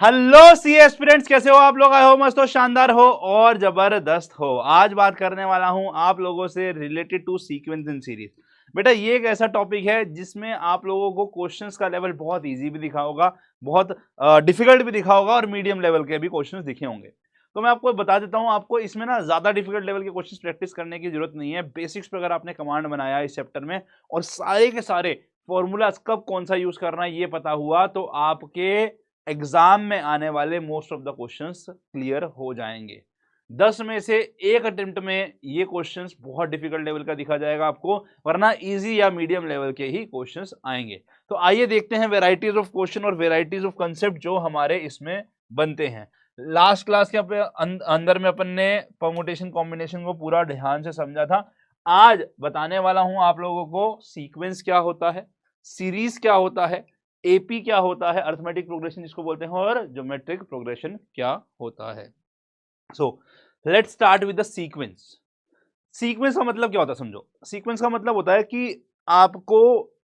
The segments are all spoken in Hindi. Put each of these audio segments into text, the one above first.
हेलो सी एस्पिरेंट्स, कैसे हो आप लोग? आए हो मस्त हो, शानदार हो और जबरदस्त हो। आज बात करने वाला हूं आप लोगों से related to sequence in series. बेटा ये एक ऐसा टॉपिक है जिसमें आप लोगों को क्वेश्चंस का लेवल बहुत इजी भी दिखा होगा, बहुत डिफिकल्ट भी दिखा होगा और मीडियम लेवल के भी क्वेश्चंस दिखे होंगे। तो मैं आपको बता देता हूं, आपको इसमें ना ज्यादा डिफिकल्ट लेवल के क्वेश्चंस प्रैक्टिस करने की जरूरत नहीं है। बेसिक्स पे अगर आपने कमांड बनाया इस चैप्टर में और सारे के सारे फॉर्मूलाज कब कौन सा यूज करना है ये पता हुआ, तो आपके एग्जाम में आने वाले most of the questions clear हो जाएंगे। 10 में से एक अटेम्प्ट में ये क्वेश्चंस बहुत डिफिकल्ट लेवल का दिखा जाएगा आपको, वरना इजी या मीडियम लेवल के ही क्वेश्चंस आएंगे। तो आइए देखते हैं वेराइटीज ऑफ क्वेश्चन और वेराइटीज ऑफ कंसेप्ट जो हमारे इसमें बनते हैं। लास्ट क्लास के अंदर में अपन ने परमुटेशन कॉम्बिनेशन को पूरा ध्यान से समझा था। आज बताने वाला हूं आप लोगों को सीक्वेंस क्या होता है, सीरीज क्या होता है, एपी क्या होता है, अर्थमेटिक प्रोग्रेशन जिसको बोलते हैं, और ज्योमेट्रिक प्रोग्रेशन क्या होता है। So let's start with the sequence. Sequence का मतलब क्या होता है समझो। सीक्वेंस का मतलब होता है कि आपको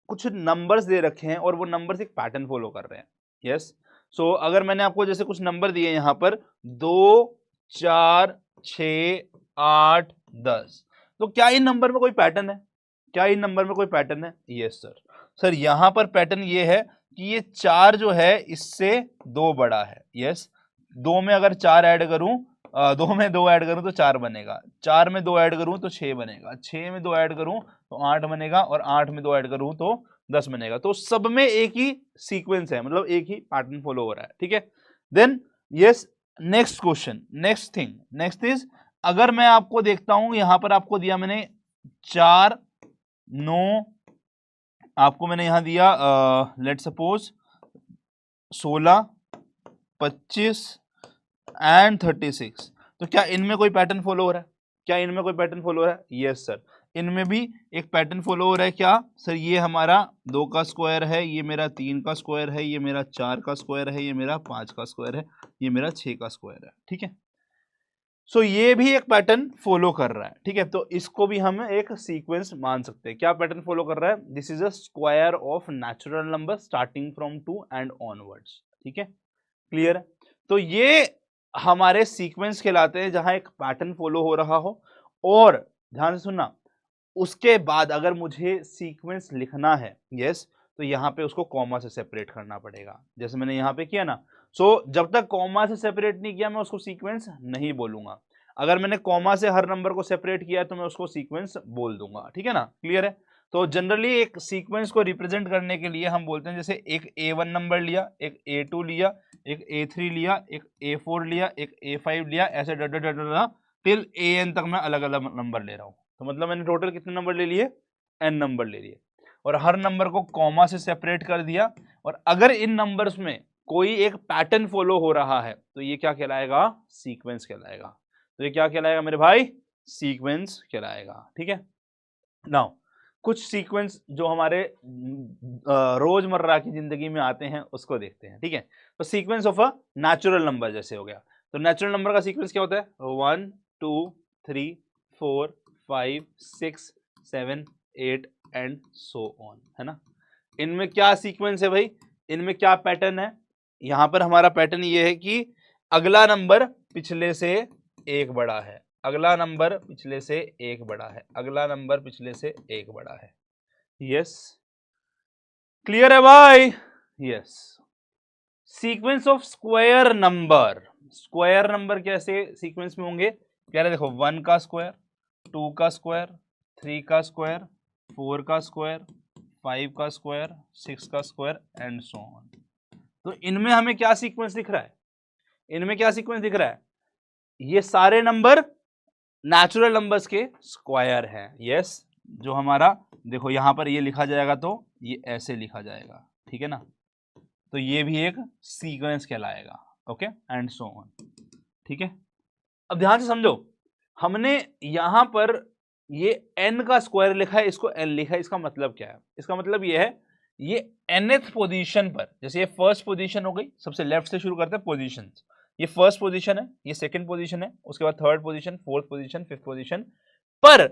कुछ नंबर्स दे रखे हैं और वो नंबर्स एक पैटर्न फॉलो कर रहे हैं। यस, सो अगर मैंने आपको जैसे कुछ नंबर दिए यहां पर 2, 4, 6, 8, 10, तो क्या इन नंबर में कोई पैटर्न है? क्या इन नंबर में कोई पैटर्न है? Yes sir. सर यहां पर पैटर्न ये है कि ये 4 जो है इससे 2 बड़ा है। यस, 2 में अगर 4 ऐड करूं, 2 में 2 ऐड करूं तो 4 बनेगा, 4 में 2 ऐड करूं तो 6 बनेगा, 6 में 2 ऐड करूं तो 8 बनेगा और 8 में 2 ऐड करूं तो 10 बनेगा। तो सब में एक ही सीक्वेंस है, मतलब एक ही पैटर्न फॉलो हो रहा है। ठीक है, then yes, next question, next thing, next is, अगर मैं आपको देखता हूं यहां पर आपको दिया मैंने 4, 9, आपको मैंने यहां दिया लेट सपोज 16, 25 एंड 36, तो क्या इनमें कोई पैटर्न फॉलो हो रहा है? क्या इनमें कोई पैटर्न फॉलो हो रहा है? यस सर, इनमें भी एक पैटर्न फॉलो हो रहा है। क्या सर? ये हमारा 2 का स्क्वायर है, ये मेरा 3 का स्क्वायर है, ये मेरा 4 का स्क्वायर है, ये मेरा 5 का स्क्वायर है, ये मेरा 6 का स्क्वायर है। ठीक है, सो ये भी एक पैटर्न फॉलो कर रहा है। ठीक है, तो इसको भी हम एक सीक्वेंस मान सकते हैं। क्या पैटर्न फॉलो कर रहा है? This is a square of natural number starting from 2 and onwards. ठीक है, क्लियर है? तो ये हमारे सीक्वेंस कहलाते हैं जहां एक पैटर्न फॉलो हो रहा हो। और ध्यान से सुनना, उसके बाद अगर मुझे सीक्वेंस लिखना है, यस, तो यहां पे उसको कॉमा से सेपरेट करना पड़ेगा, जैसे मैंने यहां पे किया ना। जब तक कॉमा से सेपरेट नहीं किया मैं उसको सीक्वेंस नहीं बोलूंगा। अगर मैंने कॉमा से हर नंबर को सेपरेट किया तो मैं उसको सीक्वेंस बोल दूंगा। ठीक है ना, क्लियर है? तो जनरली एक सीक्वेंस को रिप्रेजेंट करने के लिए हम बोलते हैं, जैसे एक A1 नंबर लिया, एक A2 लिया, एक A3 लिया, एक A4 लिया, एक A5 लिया, ऐसे टिल AN तक मैं अलग अलग नंबर ले रहा हूं। तो मतलब मैंने टोटल कितने नंबर ले लिए? N नंबर ले लिए, और हर नंबर को कॉमा से सेपरेट कर दिया। और अगर इन नंबर्स में कोई एक पैटर्न फॉलो हो रहा है तो ये क्या कहलाएगा? सीक्वेंस कहलाएगा। तो ये क्या कहलाएगा मेरे भाई? सीक्वेंस कहलाएगा। ठीक है, नाउ कुछ सीक्वेंस जो हमारे रोजमर्रा की जिंदगी में आते हैं उसको देखते हैं। ठीक है, तो sequence of a natural number जैसे हो गया, तो नेचुरल नंबर का सीक्वेंस क्या होता है? 1, 2, 3, 4, 5, 6, 7, 8 एंड सो ऑन, है ना? इनमें क्या सीक्वेंस है भाई? इनमें क्या पैटर्न है? यहां पर हमारा पैटर्न ये है कि अगला नंबर पिछले से एक बड़ा है, अगला नंबर पिछले से एक बड़ा है, अगला नंबर पिछले से एक बड़ा है। यस, क्लियर है भाई? Yes. Sequence of square number, square number कैसे सीक्वेंस में होंगे? कह रहे देखो 1 का स्क्वायर, 2 का स्क्वायर, 3 का स्क्वायर, 4 का स्क्वायर, 5 का स्क्वायर, 6 का स्क्वायर एंड सो ऑन। तो इनमें हमें क्या सीक्वेंस दिख रहा है? इनमें क्या सीक्वेंस दिख रहा है? ये सारे नंबर नेचुरल नंबर्स के स्क्वायर हैं। यस, जो हमारा देखो यहां पर ये लिखा जाएगा तो ये ऐसे लिखा जाएगा। ठीक है ना, तो ये भी एक सीक्वेंस कहलाएगा। Okay and so on. ठीक है, अब ध्यान से समझो, हमने यहां पर ये n का स्क्वायर लिखा है, इसको n लिखा है, इसका मतलब क्या है? इसका मतलब ये है, ये nth पोजीशन पर, जैसे ये फर्स्ट पोजीशन हो गई, सबसे लेफ्ट से शुरू करते हैं पोजीशंस, ये फर्स्ट पोजीशन है, ये सेकंड पोजीशन है, उसके बाद third position, fourth position, fifth position पर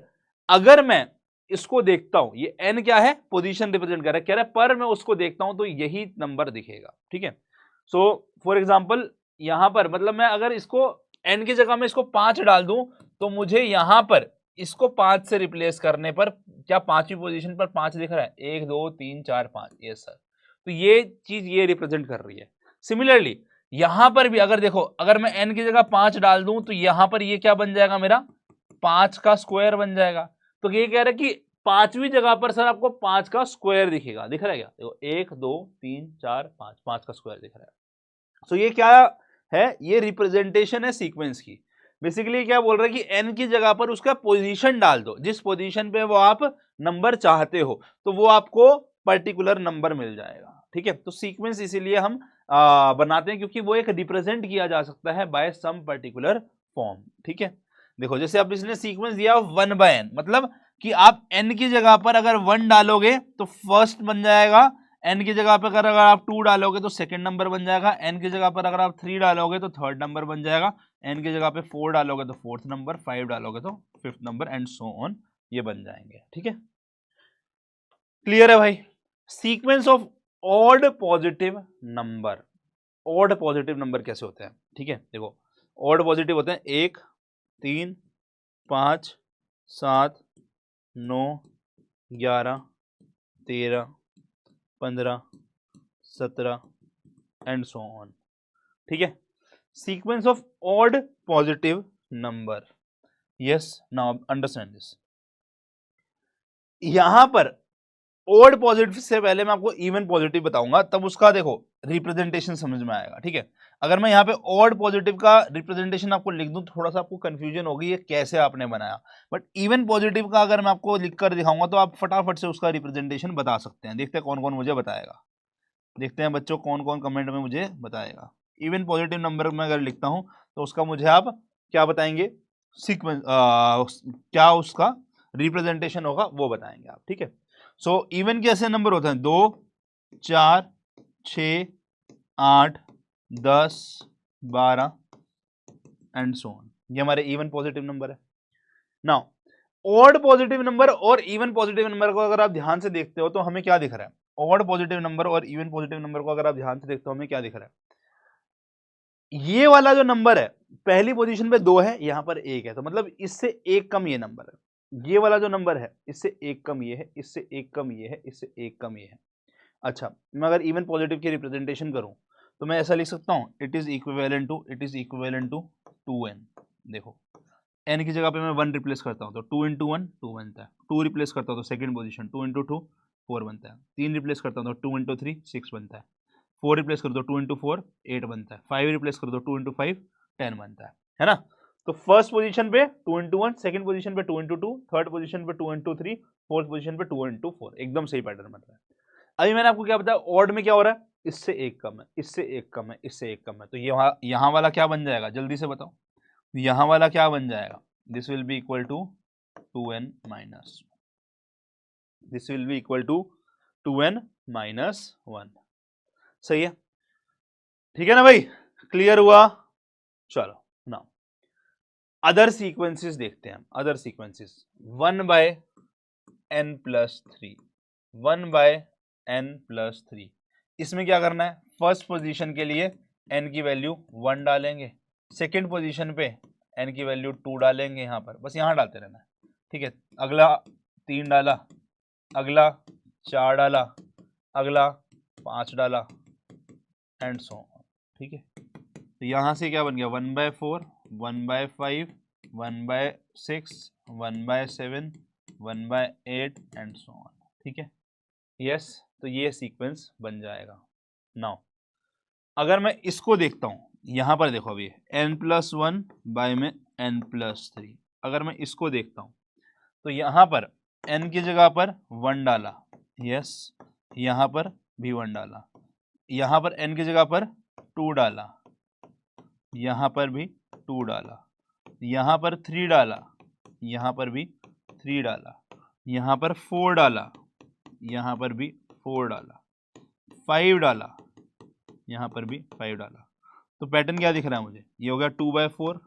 अगर मैं इसको देखता हूं, ये n क्या है? पोजीशन रिप्रेजेंट कर रहा है, कह रहा है पर मैं उसको देखता हूं तो यही नंबर दिखेगा। ठीक है, सो फॉर एग्जाम्पल यहां पर मतलब मैं अगर इसको n की जगह में इसको 5 डाल दूं तो मुझे यहां पर इसको 5 से रिप्लेस करने पर क्या पांचवी पोजीशन पर 5 दिख रहा है, 1 2 3 4 5, यस सर। तो ये चीज ये रिप्रेजेंट कर रही है। सिमिलरली यहां पर भी अगर देखो, अगर मैं n की जगह 5 डाल दूं तो यहां पर ये क्या बन जाएगा, मेरा 5 का स्क्वायर बन जाएगा। तो ये कह रहा है कि पांचवी जगह पर सर आपको 5 का स्क्वायर दिखेगा, दिख रहा है क्या, देखो 1 2 3 4 5, 5 का स्क्वायर दिख रहा है। सो ये क्या है, ये रिप्रेजेंटेशन है सीक्वेंस की। बेसिकली क्या बोल रहे हैं कि n की जगह पर उसका पोजीशन डाल दो, जिस पोजीशन पे वो आप नंबर चाहते हो तो वो आपको पर्टिकुलर नंबर मिल जाएगा। ठीक है, तो सीक्वेंस इसीलिए हम बनाते हैं क्योंकि वो एक रिप्रेजेंट किया जा सकता है बाय सम पर्टिकुलर फॉर्म। ठीक है, देखो जैसे अब इसने सीक्वेंस दिया 1 बाय n, मतलब कि आप n की जगह पर अगर 1 डालोगे तो फर्स्ट बन जाएगा, n की जगह पर अगर आप 2 डालोगे तो सेकंड नंबर बन जाएगा, n की जगह पर अगर आप 3 डालोगे तो थर्ड नंबर बन जाएगा, n की जगह पे 4 डालोगे तो फोर्थ नंबर, 5 डालोगे तो fifth number, and so on, ये बन जाएंगे। ठीक है, क्लियर है भाई। Sequence of odd positive number, odd positive number कैसे होते हैं, ठीक है, देखो ऑड पॉजिटिव होते हैं 1 3 5 7 9 11 13 15 17 एंड सो ऑन। ठीक है, sequence of odd positive number, yes now understand this. यहां पर ऑड पॉजिटिव से पहले मैं आपको इवन पॉजिटिव बताऊंगा, तब उसका देखो रिप्रेजेंटेशन समझ में आएगा। ठीक है, अगर मैं यहाँ पे ऑड पॉजिटिव का रिप्रेजेंटेशन आपको लिख दूं थोड़ा सा आपको कंफ्यूजन होगी ये कैसे आपने बनाया, बट इवन पॉजिटिव का अगर मैं आपको लिख कर दिखाऊंगा तो आप फटाफट से उसका रिप्रेजेंटेशन बता सकते हैं। देखते हैं कौन कौन मुझे बताएगा, देखते हैं बच्चों कौन कौन कमेंट में मुझे बताएगा। इवन पॉजिटिव नंबर में अगर लिखता हूं तो उसका मुझे आप क्या बताएंगे, सीक्वेंस क्या उसका रिप्रेजेंटेशन होगा वो बताएंगे आप। ठीक है, सो इवन के ऐसे नंबर होते हैं 2 4 6 8 10 12 एंड सो ऑन, ये हमारे इवन पॉजिटिव नंबर है। नाउ ऑड पॉजिटिव नंबर और इवन पॉजिटिव नंबर को अगर आप ध्यान से देखते हो तो हमें क्या दिख रहा है, ऑड पॉजिटिव नंबर और इवन पॉजिटिव नंबर को अगर आप ध्यान से देखते हो हमें क्या दिख रहा है, ये वाला जो नंबर है पहली पोजीशन पे 2 है, यहां पर 1 है, तो मतलब इससे एक कम ये नंबर है। ये वाला जो नंबर है इससे एक कम ये है, इससे एक कम ये है, इससे एक कम ये है। अच्छा, मैं अगर इवन पॉजिटिव की रिप्रेजेंटेशन करूं तो मैं ऐसा लिख सकता हूं, it is equivalent to 2n। देखो n की जगह पे मैं 1 रिप्लेस करता हूं तो 2 इंटू 1 2 बनता है, 2 रिप्लेस करता हूं तो सेकंड पोजीशन 2 इंटू 2 4 बनता है, 3 रिप्लेस करता हूं तो 2 इंटू 3 6 बनता है, 4 रिप्लेस कर दो 2 इंटू 4 8 बनता है, 5 रिप्लेस कर दो 2 इंटू 5 10 बनता है ना। तो फर्स्ट पोजीशन पे 2 इंटू 1, सेकंड पोजीशन पे 2 इंटू 2, थर्ड पोजीशन पे 2 इंटू 3, फोर्थ पोजीशन पे 2 इंटू 4, एकदम सही पैटर्न बन रहा है। अभी मैंने आपको क्या बताया, ऑड में क्या हो रहा है, इससे एक कम है, इससे एक कम है, इससे एक कम है, तो यहाँ वाला क्या बन जाएगा जल्दी से बताओ, यहाँ वाला क्या बन जाएगा, this will be equal to 2n minus, this will be equal to 2n minus 1। सही है, ठीक है ना भाई, क्लियर हुआ। चलो नाउ अदर सीक्वेंसेस देखते हैं, other sequences 1 by n plus 3, 1 by n plus 3, इसमें क्या करना है, फर्स्ट पोजीशन के लिए n की वैल्यू 1 डालेंगे, सेकंड पोजीशन पे n की वैल्यू 2 डालेंगे, यहाँ पर बस यहाँ डालते रहना है। ठीक है, अगला 3 डाला, अगला 4 डाला, अगला 5 डाला एंड सो ऑन। ठीक है, तो यहां से क्या बन गया 1 by 4, 1 by 5, 1 by 6, 1 by 7, 1 by 8 and so on. ठीक है, यस, तो ये सीक्वेंस बन जाएगा। नाउ अगर मैं इसको देखता हूं, यहां पर देखो अभी n प्लस 1 बाय में n प्लस 3, अगर मैं इसको देखता हूं तो यहां पर n की जगह पर 1 डाला, यस, यहां पर भी 1 डाला, यहां पर n की जगह पर 2 डाला, यहां पर भी 2 डाला, यहां पर 3 डाला, यहां पर भी 3 डाला, यहां पर 4 डाला, यहां पर भी 4 डाला, 5 डाला, यहां पर भी 5 डाला। तो पैटर्न क्या दिख रहा है मुझे, ये हो गया 2 बाय 4,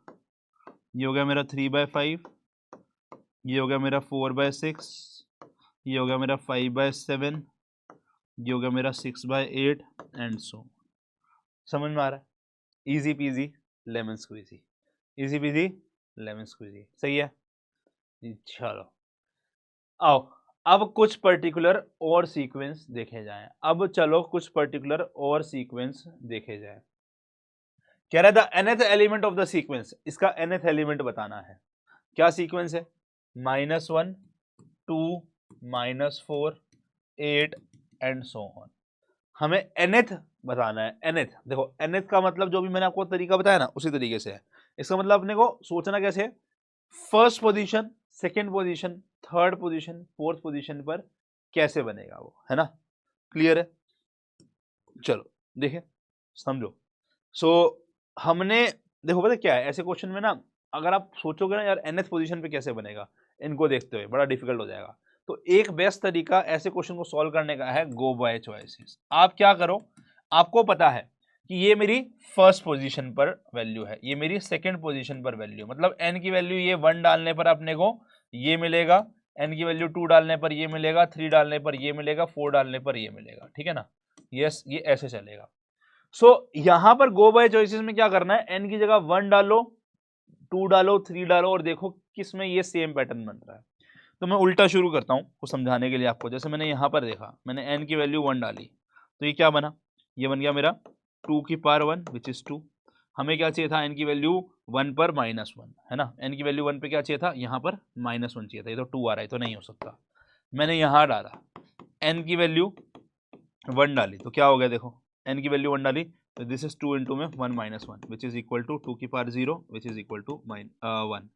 ये हो गया मेरा 3 बाय 5, ये हो गया मेरा 4 बाय 6, ये हो गया मेरा 5 बाय 7, ये हो गया मेरा 6 बाय 8 एंड सो। समझ में आ रहा है? Easy peasy lemon squeezy, easy peasy lemon squeezy, सही है। चलो आओ अब कुछ पर्टिकुलर और सीक्वेंस देखे जाएं। अब चलो कुछ पर्टिकुलर और सीक्वेंस देखे जाएं। कह रहा था nth element of the sequence, इसका nth एलिमेंट बताना है। क्या सीक्वेंस है? -1 2 -4 8 एंड सो ऑन। हमें nth बताना है। nth देखो, nth का मतलब जो भी मैंने आपको तरीका बताया ना उसी तरीके से है। इसका मतलब अपने को सोचना कैसे है, first position, second position, third position, fourth position पर कैसे बनेगा वो, है ना? क्लियर है? चलो देखें, समझो। सो हमने देखो पता क्या है, ऐसे क्वेश्चन में ना अगर आप सोचोगे ना यार nth पोजीशन पे कैसे बनेगा, इनको देखते हुए बड़ा डिफिकल्ट हो जाएगा। तो एक बेस्ट तरीका ऐसे क्वेश्चन को सॉल्व करने का है, गो बाय चॉइसेस। आप क्या करो, आपको पता है कि ये मेरी फर्स्ट पोजीशन पर वैल्यू है, ये मेरी सेकंड पोजीशन पर वैल्यू, मतलब n की वैल्यू ये 1 डालने पर अपने को ये मिलेगा, n की वैल्यू 2 डालने पर ये मिलेगा, 3 डालने पर ये मिलेगा, 4 डालने पर ये मिलेगा, ठीक है ना? यस, ये ऐसे चलेगा। सो यहां पर गो बाय चॉइसेस में क्या करना है, n की जगह 1 डालो, 2 डालो, 3 डालो और देखो किस में ये सेम पैटर्न बन रहा है। तो मैं उल्टा शुरू करता हूं को समझाने के लिए आपको। जैसे मैंने यहां पर देखा, मैंने n की वैल्यू 1 डाली, तो ये क्या बना, ये बन गया मेरा 2 की पावर 1 विच इज 2। हमें क्या चाहिए था, n की वैल्यू 1 पर -1, है ना? n की वैल्यू 1 पे क्या चाहिए था, यहाँ पर -1 चाहिए था, ये तो 2 आ रहा है तो नहीं हो सकता। मैंने यहाँ डाला n की वैल्यू 1 डाली, तो क्या हो गया देखो, n की वैल्यू 1 डाली तो दिस इज 2 इंटू में 1 -1 विच इज इक्वल टू 2 की power 0 which is equal to 1।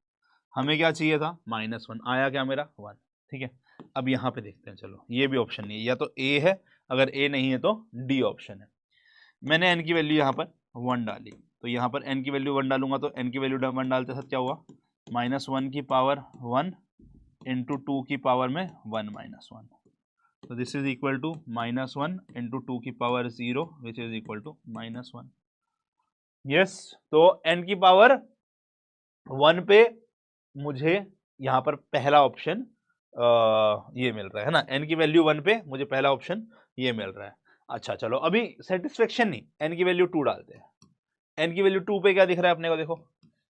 हमें क्या चाहिए था, -1, आया क्या मेरा 1, ठीक है। अब यहाँ पे देखते हैं, चलो ये भी ऑप्शन नहीं है, या तो ए है, अगर ए नहीं है तो डी ऑप्शन है। मैंने n की वैल्यू यहाँ पर 1 डाली, तो यहाँ पर n की वैल्यू 1 डालूंगा तो n की वैल्यू 1 डालते साथ क्या हुआ, -1 की पावर 1 इंटू 2 की पावर में 1 -1, तो this is equal to -1 into 2 की power 0 which is equal to -1। Yes, तो n की पावर 1 पे मुझे यहाँ पर पहला ऑप्शन ये मिल रहा है ना, n की वैल्यू 1 पे मुझे पहला ऑप्शन ये मिल रहा है। अच्छा चलो, अभी सेटिस्फेक्शन नहीं, n की वैल्यू 2 डालते हैं। n की वैल्यू 2 पे क्या दिख रहा है अपने को, देखो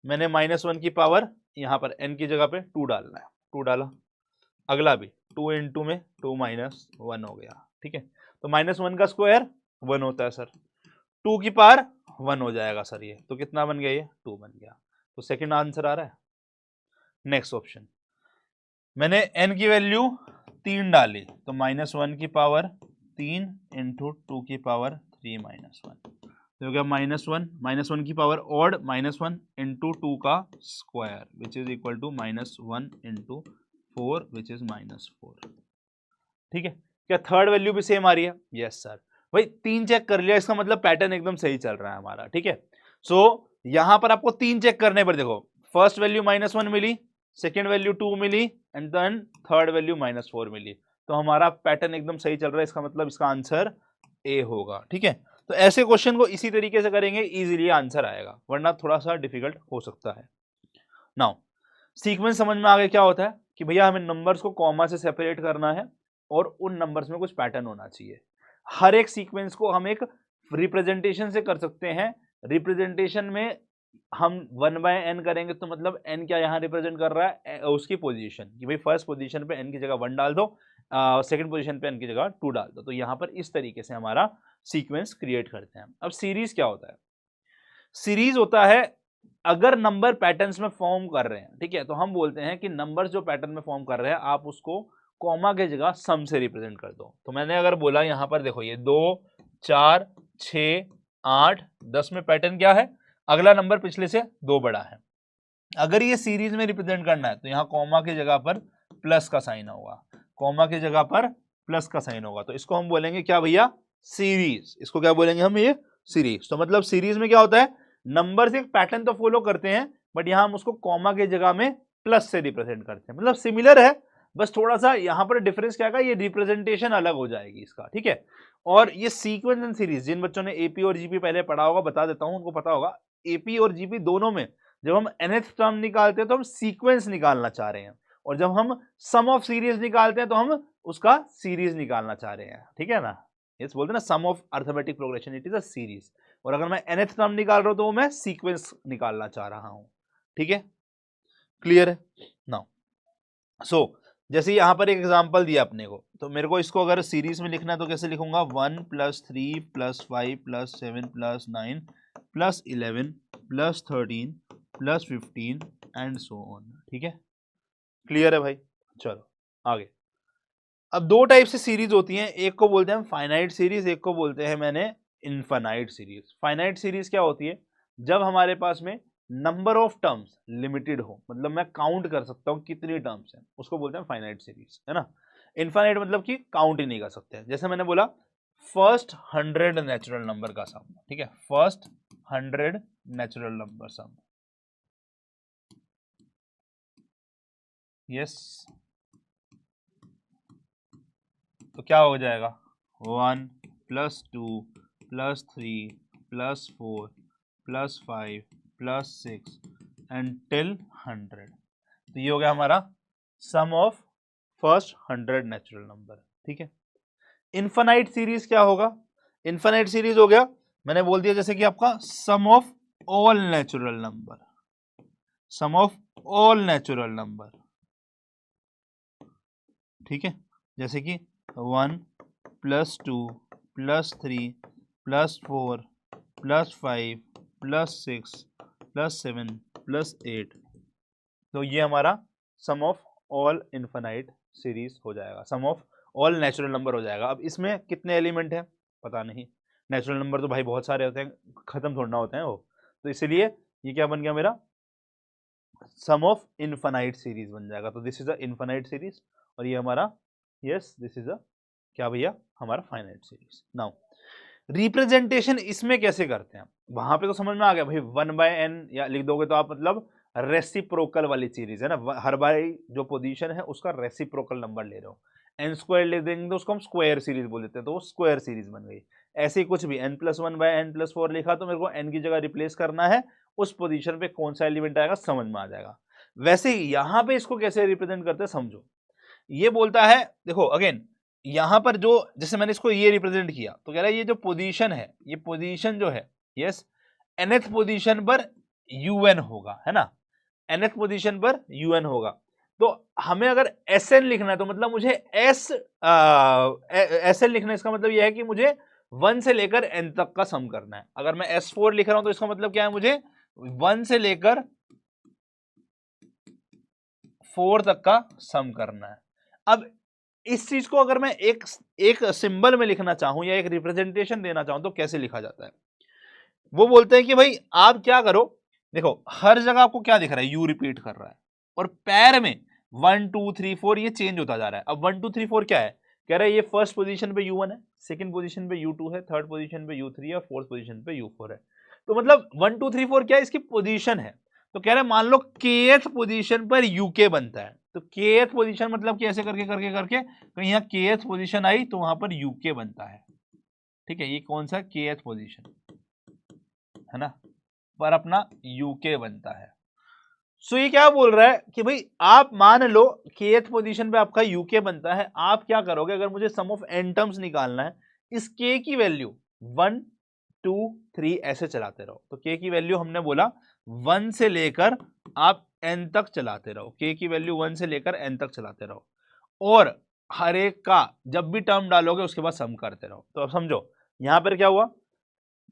मैंने -1 की पावर यहाँ पर n की जगह पे 2 डालना है, 2 डाला, अगला भी 2 इंटू में 2 -1 हो गया, ठीक है। तो -1 का स्क्वायर 1 होता है सर, 2 की पावर 1 हो जाएगा सर ये, तो कितना बन गया, ये 2 बन गया। तो सेकंड आंसर आ रहा है। नेक्स्ट ऑप्शन, मैंने n की वैल्यू 3 डाली, तो -1 की पावर 3 इंटू 2 की पावर 3 -1, तो हो गया -1 की पावर ऑड -1 इंटू 2 का square which is equal to -1 into 4 which is -4, ठीक है। क्या थर्ड वैल्यू भी सेम आ रही है? यस सर, भाई 3 चेक कर लिया, इसका मतलब पैटर्न एकदम सही चल रहा है हमारा, ठीक है। सो यहां पर आपको 3 चेक करने पर देखो, फर्स्ट वैल्यू -1 मिली, सेकेंड वैल्यू 2 मिली एंड देन थर्ड वैल्यू -4 मिली, तो हमारा पैटर्न एकदम सही चल रहा है, इसका मतलब इसका आंसर ए होगा, ठीक है। तो ऐसे क्वेश्चन को इसी तरीके से करेंगे, इजीली आंसर आएगा, वरना थोड़ा सा डिफिकल्ट हो सकता है। नाउ सीक्वेंस समझ में आ गया क्या होता है, कि भैया हमें नंबर्स को कॉमा से सेपरेट करना है और उन नंबर्स में कुछ पैटर्न होना चाहिए। हर एक सीक्वेंस को हम एक रिप्रेजेंटेशन से कर सकते हैं। रिप्रेजेंटेशन में हम 1/n करेंगे, तो मतलब n क्या यहाँ रिप्रेजेंट कर रहा है, उसकी पोजीशन, कि भाई फर्स्ट पोजीशन पे n की जगह 1 डाल दो, सेकंड पोजीशन पे n की जगह 2 डाल दो। तो यहाँ पर इस तरीके से हमारा सीक्वेंस क्रिएट करते हैं। अब सीरीज क्या होता है? सीरीज होता है अगर नंबर पैटर्न्स में फॉर्म कर रहे हैं, ठीक है, तो हम बोलते हैं कि नंबर्स जो पैटर्न में फॉर्म कर रहे हैं आप उसको कॉमा के जगह सम से रिप्रेजेंट कर दो। तो मैंने अगर बोला यहां पर देखो, ये 2 4 6 8 10 में पैटर्न क्या है, अगला नंबर पिछले से 2 बड़ा है। अगर ये सीरीज में रिप्रेजेंट करना है तो यहाँ कॉमा की जगह पर प्लस का साइन होगा, कॉमा की जगह पर प्लस का साइन होगा, तो इसको हम बोलेंगे क्या भैया, सीरीज। इसको क्या बोलेंगे हम, ये सीरीज। तो मतलब सीरीज में क्या होता है, नंबर्स एक पैटर्न तो फॉलो करते हैं, बट यहां हम उसको कॉमा की जगह में प्लस से रिप्रेजेंट करते हैं। मतलब सिमिलर है, बस थोड़ा सा यहां पर डिफरेंस क्या है, ये रिप्रेजेंटेशन अलग हो जाएगी इसका, ठीक है। और ये सीक्वेंस एंड सीरीज, जिन बच्चों ने एपी और जीपी पहले पढ़ा होगा, बता देता हूं, उनको पता होगा, एपी और जीपी दोनों में जब हम nth टर्म निकालते हैं तो हम सीक्वेंस निकालना चाह रहे हैं, और जब हम सम ऑफ सीरीज निकालते हैं तो हम उसका सीरीज निकालना चाह रहे हैं, ठीक है ना। यस, बोलते हैं ना sum of arithmetic progression, it is a series. और अगर मैं nth टर्म निकाल रहा हूं तो वो मैं सीक्वेंस निकालना चाह रहा हूं। ठीक है, क्लियर है नाउ। सो जैसे यहां पर एक एग्जांपल दिया अपने को, तो मेरे को इसको अगर सीरीज में लिखना है तो कैसे लिखूंगा, 1 + 3 + 5 + 7 + 9 + 11 + 13 + 15 एंड सो ऑन। ठीक है, क्लियर है भाई। चलो आगे। अब दो टाइप से सीरीज होती हैं, एक को बोलते हैं फाइनाइट सीरीज, एक को बोलते हैं मैंने इनफाइनाइट सीरीज। फाइनाइट सीरीज क्या होती है, जब हमारे पास में नंबर ऑफ टर्म्स लिमिटेड हो, मतलब मैं काउंट कर सकता हूं कितनी टर्म्स हैं, उसको बोलते हैं फाइनाइट सीरीज, है ना। इनफाइनाइट मतलब कि काउंट ही नहीं कर सकते। जैसे मैंने बोला फर्स्ट 100 नेचुरल नंबर का सम, ठीक है, फर्स्ट 100 नेचुरल नंबर सम, यस, तो क्या हो जाएगा, 1 + 2 + 3 + 4 + 5 + 6 एंड टिल 100। तो ये हो गया हमारा sum of first 100 natural number. ठीक है, इनफाइनाइट सीरीज क्या होगा, इनफाइनाइट सीरीज हो गया, मैंने बोल दिया जैसे कि आपका sum of all natural number, sum of all natural number. ठीक है, जैसे कि 1 + 2 + 3 + 4 + 5 + 6 + 7 + 8। तो ये हमारा sum of all infinite series हो जाएगा, सम ऑफ ऑल नेचुरल नंबर हो जाएगा। अब इसमें कितने एलिमेंट हैं पता नहीं, नेचुरल नंबर तो भाई बहुत सारे होते हैं, खत्म थोड़ा ना होते हैं वो, तो इसलिए ये क्या बन गया मेरा, सम ऑफ इनफाइनाइट सीरीज बन जाएगा। तो this is a infinite series और ये हमारा, यस दिस इज अ क्या भैया, हमारा फाइनाइट सीरीज। नाउ रिप्रेजेंटेशन इसमें कैसे करते हैं, वहां पे तो समझ में आ गया भाई, 1/n या लिख दोगे तो आप, मतलब रेसिप्रोकल वाली सीरीज है ना, हर बार जो पोजीशन है उसका रेसिप्रोकल नंबर ले रहे हो, n² ले देंगे तो उसको हम स्क्वायर सीरीज बोल देते हैं, तो वो स्क्वायर सीरीज बन गई। ऐसे ही कुछ भी n+1/n+4 लिखा तो मेरे को n की जगह रिप्लेस करना है, उस पोजीशन पे कौन सा एलिमेंट आएगा समझ में आ जाएगा। वैसे ही यहां पे इसको कैसे रिप्रेजेंट करते हैं समझो, ये बोलता है, देखो अगेन यहां पर जो, जैसे मैंने इसको ये रिप्रेजेंट किया तो कह रहा है ये जो पोजीशन है, ये पोजीशन जो है, यस, nth पोजीशन पर un होगा, है ना, nth पोजीशन पर un होगा। तो हमें अगर sn लिखना है तो मतलब मुझे sn लिखना है, इसका मतलब यह है कि मुझे 1 से लेकर n तक का सम करना है। अगर मैं s4 लिख रहा हूं तो इसका मतलब क्या है, मुझे 1 से लेकर 4 तक का सम करना है। अब इस चीज को अगर मैं एक सिंबल में लिखना चाहूं या एक रिप्रेजेंटेशन देना चाहूं तो कैसे लिखा जाता है, वो बोलते हैं कि भाई आप क्या करो, देखो हर जगह आपको क्या दिख रहा है, यू रिपीट कर रहा है, और पैर में 1 2 3 4 ये चेंज होता जा रहा है। अब 1 2 3 4 क्या है, कह रहा है ये फर्स्ट पोजीशन पे u1 है, सेकंड पोजीशन पे u2 है, थर्ड पोजीशन पे u3 है और फोर्थ पोजीशन पे u4 है। तो मतलब 1 2 3 4 क्या है, इसकी पोजीशन है। तो कह रहा है मान लो kth पोजीशन पर uk बनता है, तो kth पोजीशन मतलब कि ऐसे करके करके करके कहीं यहाँ kth पोजीशन आई तो वहां पर uk बनता है। ठीक है, ये कौन सा kth पोजीशन है ना, पर अपना uk बनता है। सो ये क्या बोल रहा है कि भाई आप मान लो kth पोजीशन पे आपका uk बनता है, आप क्या करोगे, अगर मुझे सम ऑफ n टर्म्स निकालना है, इस k की वैल्यू 1 2 3 ऐसे चलाते रहो। तो k की वैल्यू हमने बोला 1 से लेकर आप n तक चलाते रहो, k की वैल्यू 1 से लेकर n तक चलाते रहो, और हर एक का जब भी टर्म डालोगे उसके बाद सम करते रहो। तो अब समझो यहां पर क्या हुआ,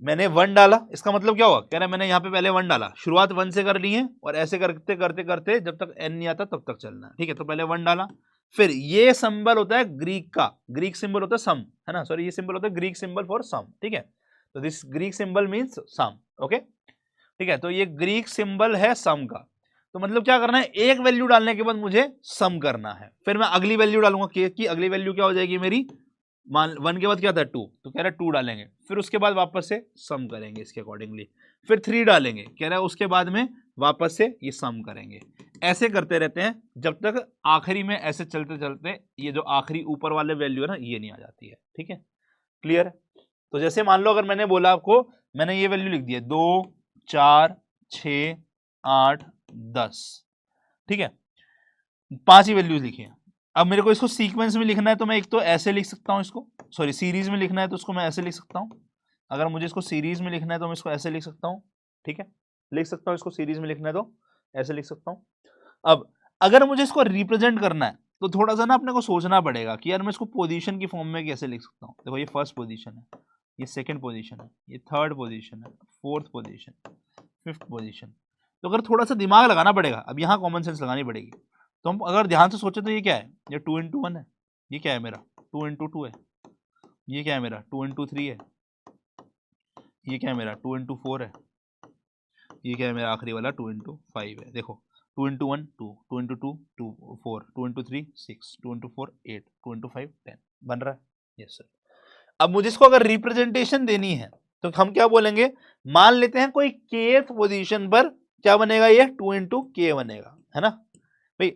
मैंने 1 डाला, इसका मतलब क्या हुआ, कह रहा है मैंने यहाँ पे पहले 1 डाला, शुरुआत 1 से कर ली है और ऐसे करते करते करते जब तक n नहीं आता तब तक चलना है। ठीक है, तो पहले 1 डाला, फिर ये सिंबल होता है ग्रीक का, ग्रीक सिंबल होता है सम, है ना, सॉरी ये सिंबल होता है ग्रीक सिंबल फॉर सम। ठीक है, तो this Greek symbol means sum, okay, ठीक है, तो ये ग्रीक सिंबल है सम का। तो मतलब क्या करना है, एक वैल्यू डालने के बाद मुझे सम करना है, फिर मैं अगली वैल्यू डालूंगा, k की अगली वैल्यू क्या हो जाएगी मेरी, मान 1 के बाद क्या था 2, तो कह रहा है 2 डालेंगे, फिर उसके बाद वापस से सम करेंगे इसके अकॉर्डिंगली, फिर 3 डालेंगे, कह रहा है उसके बाद में वापस से ये सम करेंगे। ऐसे करते रहते हैं जब तक आखिरी में ऐसे चलते चलते ये जो आखिरी ऊपर वाले वैल्यू है ना ये नहीं आ जाती है। ठीक है, क्लियर है। तो जैसे मान लो अगर मैंने बोला आपको, मैंने ये वैल्यू लिख दी है 2 4 6 8 10, ठीक है, 5 ही वैल्यूज लिखी है, अब मेरे को इसको सीक्वेंस में लिखना है तो मैं एक तो ऐसे लिख सकता हूँ इसको, सॉरी सीरीज में लिखना है तो उसको मैं ऐसे लिख सकता हूँ। अगर मुझे इसको सीरीज में लिखना है तो मैं इसको ऐसे लिख सकता हूँ, ठीक है, लिख सकता हूँ इसको सीरीज में लिखना है तो ऐसे लिख सकता हूँ। अब अगर मुझे इसको रिप्रेजेंट करना है तो थोड़ा सा ना अपने को सोचना पड़ेगा कि यार मैं इसको पोजीशन की फॉर्म में कैसे लिख सकता हूँ। देखो ये फर्स्ट पोजीशन है, ये सेकंड पोजीशन है, ये थर्ड पोजीशन है, फोर्थ पोजीशन, फिफ्थ पोजीशन। तो अगर थोड़ा सा दिमाग लगाना पड़ेगा, अब यहाँ कॉमन सेंस लगानी पड़ेगी। तो हम अगर ध्यान से सोचे तो ये क्या है, ये 2 into 1 है, ये क्या है मेरा 2 into 2 है, ये क्या है मेरा 2 into 3 है, ये क्या है मेरा 2 into 4 है, ये क्या है मेरा आखिरी वाला 2 into 5 है। देखो 2 into 1 2, 2 into 2 2 4, 2 into 3 6, 2 into 4 8, 2 into 5 10 बन रहा है। Yes sir. अब मुझे इसको अगर रिप्रेजेंटेशन देनी है तो हम क्या बोलेंगे, मान लेते हैं कोई kth पोजीशन पर क्या बनेगा, ये 2 into k बनेगा, है ना भाई।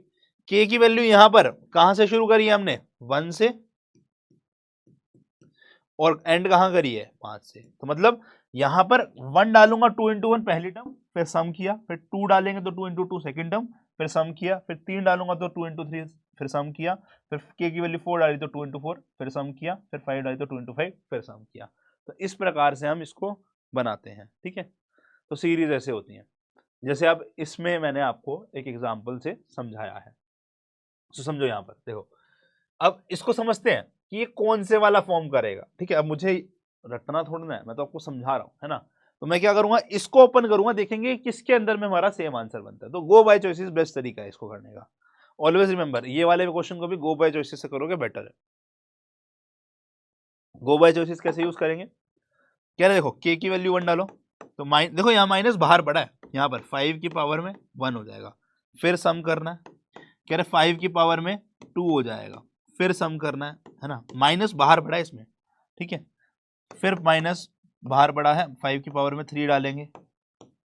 k की वैल्यू यहां पर कहां से शुरू करी है हमने, 1 से, और एंड कहां करी है 5 से। तो मतलब यहां पर 1 डालूंगा 2 into 1 पहली टर्म, फिर सम किया, फिर 2 डालेंगे तो 2 into 2 सेकंड टर्म, फिर सम किया, फिर 3 डालूंगा तो 2 into 3 फिर सम किया, फिर k की वैल्यू 4 डाली तो 2 into 4 फिर सम किया, फिर 5 डाली तो 2 into 5 फिर सम किया। तो इस प्रकार से हम इसको बनाते हैं, ठीक है। तो सीरीज ऐसे होती है, जैसे अब इसमें मैंने आपको एक एग्जाम्पल से समझाया है। तो समझो यहां पर देखो, अब इसको समझते हैं कि ये कौन से वाला फॉर्म करेगा, ठीक है। अब मुझे रटना थोड़ा ना है, मैं तो आपको समझा रहा हूं, है ना। तो मैं क्या करूंगा, इसको ओपन करूंगा, देखेंगे किसके अंदर में हमारा सेम आंसर बनता है। तो गो बाय चॉइसेस बेस्ट तरीका है इसको करने का। ऑलवेज रिमेंबर, ये वाले क्वेश्चन को भी गो बाय चॉइसेस से करोगे बेटर है। गो बाय चॉइसेस कैसे यूज करेंगे, कह रहे देखो k की वैल्यू 1 डालो, तो देखो यहाँ माइनस बाहर पड़ा है, यहाँ पर 5 की पावर में 1 हो जाएगा, फिर सम करना है, कह रहे 5 की पावर में 2 हो जाएगा, फिर सम करना है ना। माइनस बाहर पड़ा है इसमें, ठीक है, फिर माइनस बाहर पड़ा है, 5 की पावर में 3 डालेंगे,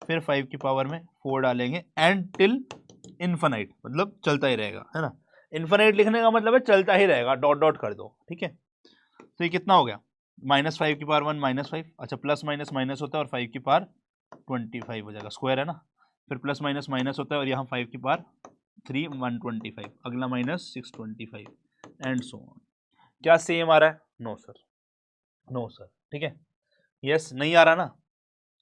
फिर 5 की पावर में 4 डालेंगे, एंड टिल इन्फिनाइट, मतलब चलता ही रहेगा, है ना। इन्फिनाइट लिखने का मतलब है चलता ही रहेगा, डॉट डॉट कर दो, ठीक है। तो ये कितना हो गया, -5 की पावर 1 -5, अच्छा प्लस माइनस माइनस होता है और 5 की पावर 25 हो जाएगा, स्क्वायर है ना। फिर प्लस माइनस माइनस होता है और यहाँ 5 की पावर 3 125, अगला -625 एंड सो ऑन। क्या सेम आ रहा है, नो सर, नो सर, ठीक है। यस, नहीं आ रहा ना,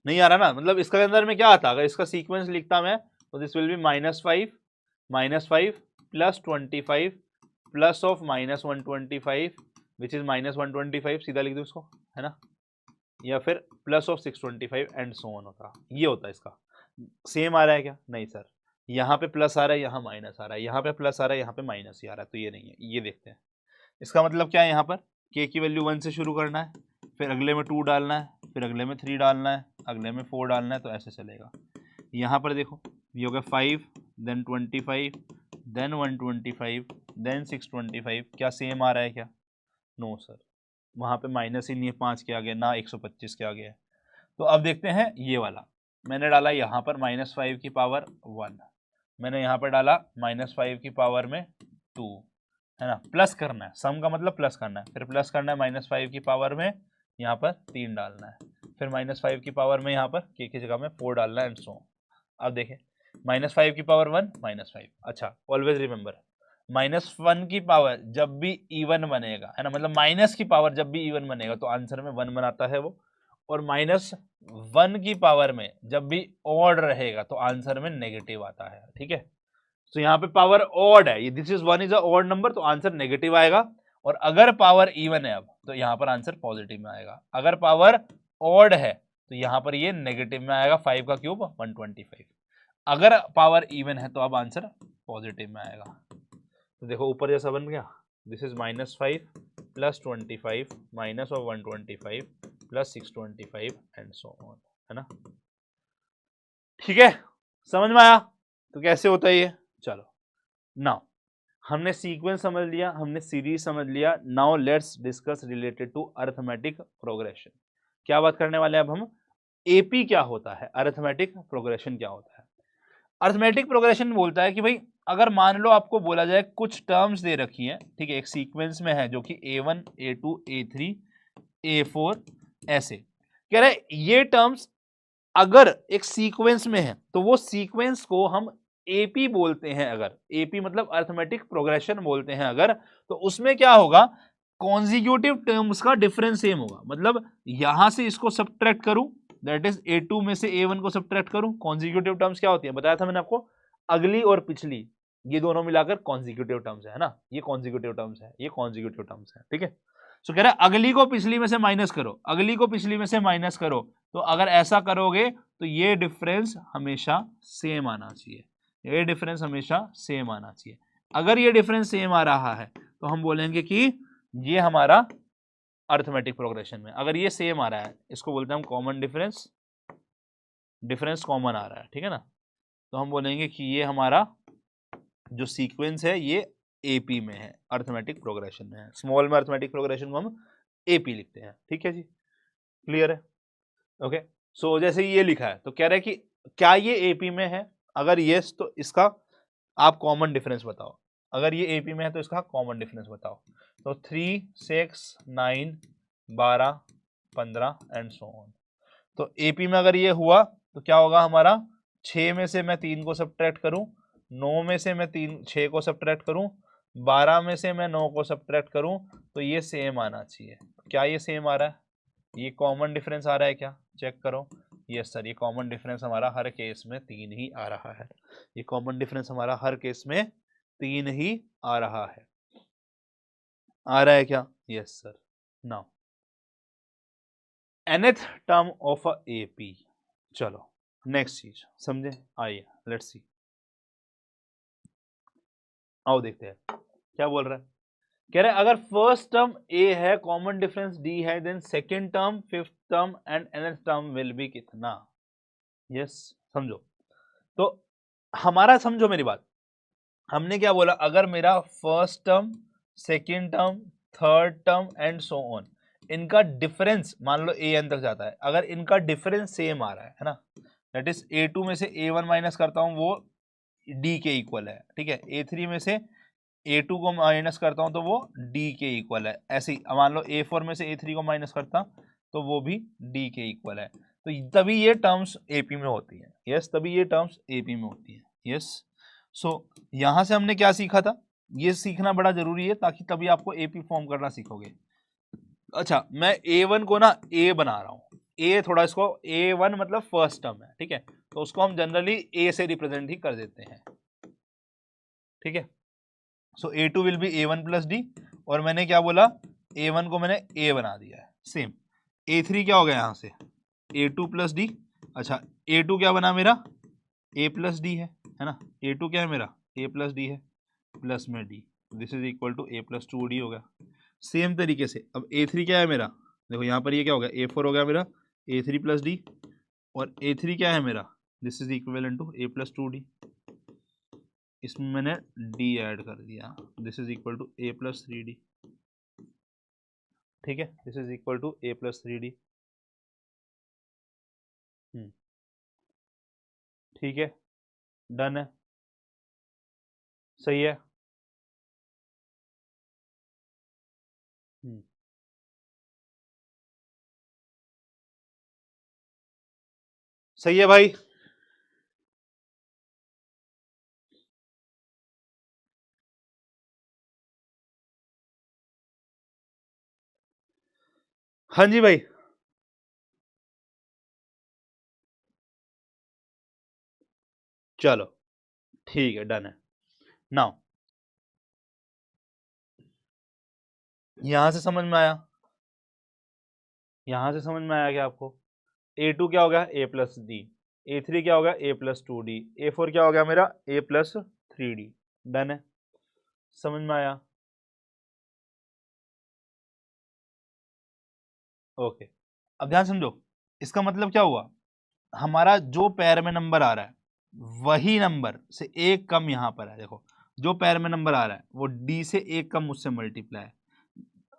नहीं आ रहा ना, मतलब इसके अंदर में क्या आता, अगर इसका सीक्वेंस लिखता मैं तो this will B -5 plus 25 plus of -125 which is -125, सीधा लिख दो इसको, है ना, या फिर plus of 625 and so on होता, ये होता है इसका। सेम आ रहा है क्या, नहीं सर, यहाँ पे प्लस आ रहा है, यहाँ माइनस आ रहा है, यहाँ पे प्लस आ रहा है, यहाँ पे माइनस ही आ रहा है, तो ये नहीं है। ये देखते हैं इसका मतलब क्या है, यहाँ पर k की वैल्यू 1 से शुरू करना है, फिर अगले में 2 डालना है, फिर अगले में 3 डालना है, अगले में 4 डालना है, तो ऐसे चलेगा। यहाँ पर देखो ये हो गया 5 देन 25 देन 125 देन 625, क्या सेम आ रहा है क्या, नो सर, वहाँ पे माइनस ही नहीं है 5 के आगे, ना 125 के आगे है। तो अब देखते हैं ये वाला, मैंने डाला यहाँ पर -5 की पावर 1, मैंने यहाँ पर डाला -5 की पावर में 2, है ना। प्लस करना है, सम का मतलब प्लस करना है, फिर प्लस करना है -5 की पावर में यहाँ पर 3 डालना है, फिर -5 की पावर में यहाँ पर k की जगह में 4 डालना है एंड सो। अब देखें -5 की पावर 1 -5, अच्छा ऑलवेज रिमेंबर -1 की पावर जब भी इवन बनेगा, है ना, मतलब माइनस की पावर जब भी इवन बनेगा तो आंसर में 1 बनाता है वो, और -1 की पावर में जब भी ऑड रहेगा तो आंसर में नेगेटिव आता है, ठीक है। तो यहाँ पे पावर ऑड है, ये this is 1 is a odd number, तो आंसर नेगेटिव आएगा। और अगर पावर इवन है अब तो यहाँ पर आंसर पॉजिटिव में आएगा। अगर पावर ऑड है तो यहाँ पर ये नेगेटिव में आएगा, 5 का क्यूब 125। अगर पावर इवन है तो अब आंसर पॉजिटिव में आएगा। तो देखो ऊपर जैसा बन गया, this is -5 plus 25 minus of 125 plus 625 and so on, है ना। ठीक है, समझ में आया तो कैसे होता है ये। चलो नाउ हमने सीक्वेंस समझ लिया, हमने सीरीज समझ लिया। Now let's discuss related to arithmetic progression. क्या बात करने वाले हैं अब हम, एपी क्या होता है, अरिथमेटिक प्रोग्रेशन क्या होता है। अरिथमेटिक प्रोग्रेशन बोलता है कि भाई अगर मान लो आपको बोला जाए कुछ टर्म्स दे रखी है, ठीक है, एक सीक्वेंस में है जो कि A1 A2 A3 A4 ऐसे कह रहे ये टर्म्स अगर एक सीक्वेंस में है तो वो सीक्वेंस को हम एपी बोलते हैं, अगर एपी मतलब अर्थमेटिक प्रोग्रेशन बोलते हैं अगर, तो उसमें क्या होगा, कॉन्जिक्यूटिव टर्म्स का डिफरेंस सेम होगा। मतलब यहां से इसको सब्ट्रैक्ट करूं, दैट इज A2 में से A1 को सब्ट्रैक्ट करूं। कॉन्जिक्यूटिव टर्म्स क्या होती है, बताया था मैंने आपको, अगली और पिछली, ये दोनों मिलाकर कॉन्जिक्यूटिव टर्म्स है ना, ये कॉन्जिक्यूटिव टर्म्स है, ये कॉन्जिक्यूटिव टर्म्स है, ठीक है। सो कह रहा है अगली को पिछली में से माइनस करो, अगली को पिछली में से माइनस करो, तो अगर ऐसा करोगे तो ये डिफरेंस हमेशा सेम आना चाहिए, ये डिफरेंस हमेशा सेम आना चाहिए। अगर ये डिफरेंस सेम आ रहा है तो हम बोलेंगे कि ये हमारा अर्थमेटिक प्रोग्रेशन में, अगर ये सेम आ रहा है, इसको बोलते हैं हम कॉमन डिफरेंस, डिफरेंस कॉमन आ रहा है, ठीक है ना, तो हम बोलेंगे कि ये हमारा जो सीक्वेंस है ये एपी में है, अर्थमेटिक प्रोग्रेशन में है। स्मॉल में अर्थमेटिक प्रोग्रेशन को हम एपी लिखते हैं, ठीक है जी, क्लियर है, ओके। सो जैसे ये लिखा है तो कह रहा है कि क्या ये एपी में है, अगर यस तो इसका आप कॉमन डिफरेंस बताओ, अगर ये एपी में है तो इसका कॉमन डिफरेंस बताओ। तो 3, 6, 9, 12, 15 एंड सो ऑन। तो एपी में अगर ये हुआ तो क्या होगा हमारा, 6 में से मैं 3 को सब्ट्रैक्ट करूं, 9 में से मैं 6 को सब्ट्रैक्ट करूं, 12 में से मैं 9 को सब्ट्रैक्ट करूं, तो ये सेम आना चाहिए। क्या ये सेम आ रहा है, ये कॉमन डिफरेंस आ रहा है क्या, चेक करो। यस सर, ये कॉमन डिफरेंस हमारा हर केस में 3 ही आ रहा है, ये कॉमन डिफरेंस हमारा हर केस में 3 ही आ रहा है, आ रहा है क्या, yes sir. Now nth term of a AP, चलो नेक्स्ट चीज समझे, आइए लेट्स सी, आओ देखते हैं क्या बोल रहा है। कह रहे हैं अगर फर्स्ट टर्म ए है, कॉमन डिफरेंस डी है, then second term, fifth term and nth term will be कितना। यस समझो, तो हमारा समझो मेरी बात, हमने क्या बोला, अगर मेरा first term, second term, third term and so on, इनका डिफरेंस मान लो an तक जाता है, अगर इनका डिफरेंस सेम आ रहा है ना, दैट इज A2 में से A1 माइनस करता हूं वो D के इक्वल है, ठीक है, A3 में से A2 को माइनस करता हूं तो वो D के इक्वल है, ऐसे ही मान लो A4 में से A3 को माइनस करता तो वो भी D के इक्वल है, तो तभी ये टर्म्स AP में होती है। यस, तभी ये टर्म्स AP में होती है। यस, सो यहां से हमने क्या सीखा था, ये सीखना बड़ा जरूरी है ताकि तभी आपको AP फॉर्म करना सीखोगे। अच्छा, मैं A1 को ना A बना रहा हूँ, A थोड़ा इसको, A1 मतलब फर्स्ट टर्म है, ठीक है, तो उसको हम जनरली A से रिप्रेजेंट ही कर देते हैं, ठीक है। सो A2 will be A1 plus D, और मैंने क्या बोला, A1 को मैंने A बना दिया है, सेम। A3 क्या हो गया यहाँ से, A2 प्लस डी, अच्छा A2 क्या बना मेरा, A प्लस डी है ना, A2 क्या है मेरा, A प्लस डी है, प्लस में D, this is equal to A plus 2D हो गया। सेम तरीके से अब A3 क्या है मेरा, देखो यहाँ पर ये क्या हो गया, A4 हो गया मेरा, A3 प्लस डी, और A3 क्या है मेरा, this is equivalent to A plus 2D, इसमें मैंने d ऐड कर दिया, this is equal to A plus 3D, ठीक है, this is equal to A plus 3D, ठीक है, डन है, सही है। सही है भाई, हाँ जी भाई, चलो ठीक है, डन है। नाउ यहां से समझ में आया, यहां से समझ में आया क्या आपको, A2 क्या हो गया, A प्लस डी, A3 क्या हो गया, A प्लस 2D, A4 क्या हो गया मेरा, A प्लस 3D, डन है, समझ में आया, ओके। अब ध्यान समझो, इसका मतलब क्या हुआ, हमारा जो पैर में नंबर आ रहा है वही नंबर से एक कम यहां पर है, देखो जो पैर में नंबर आ रहा है वो D से एक कम मुझसे मल्टीप्लाई है,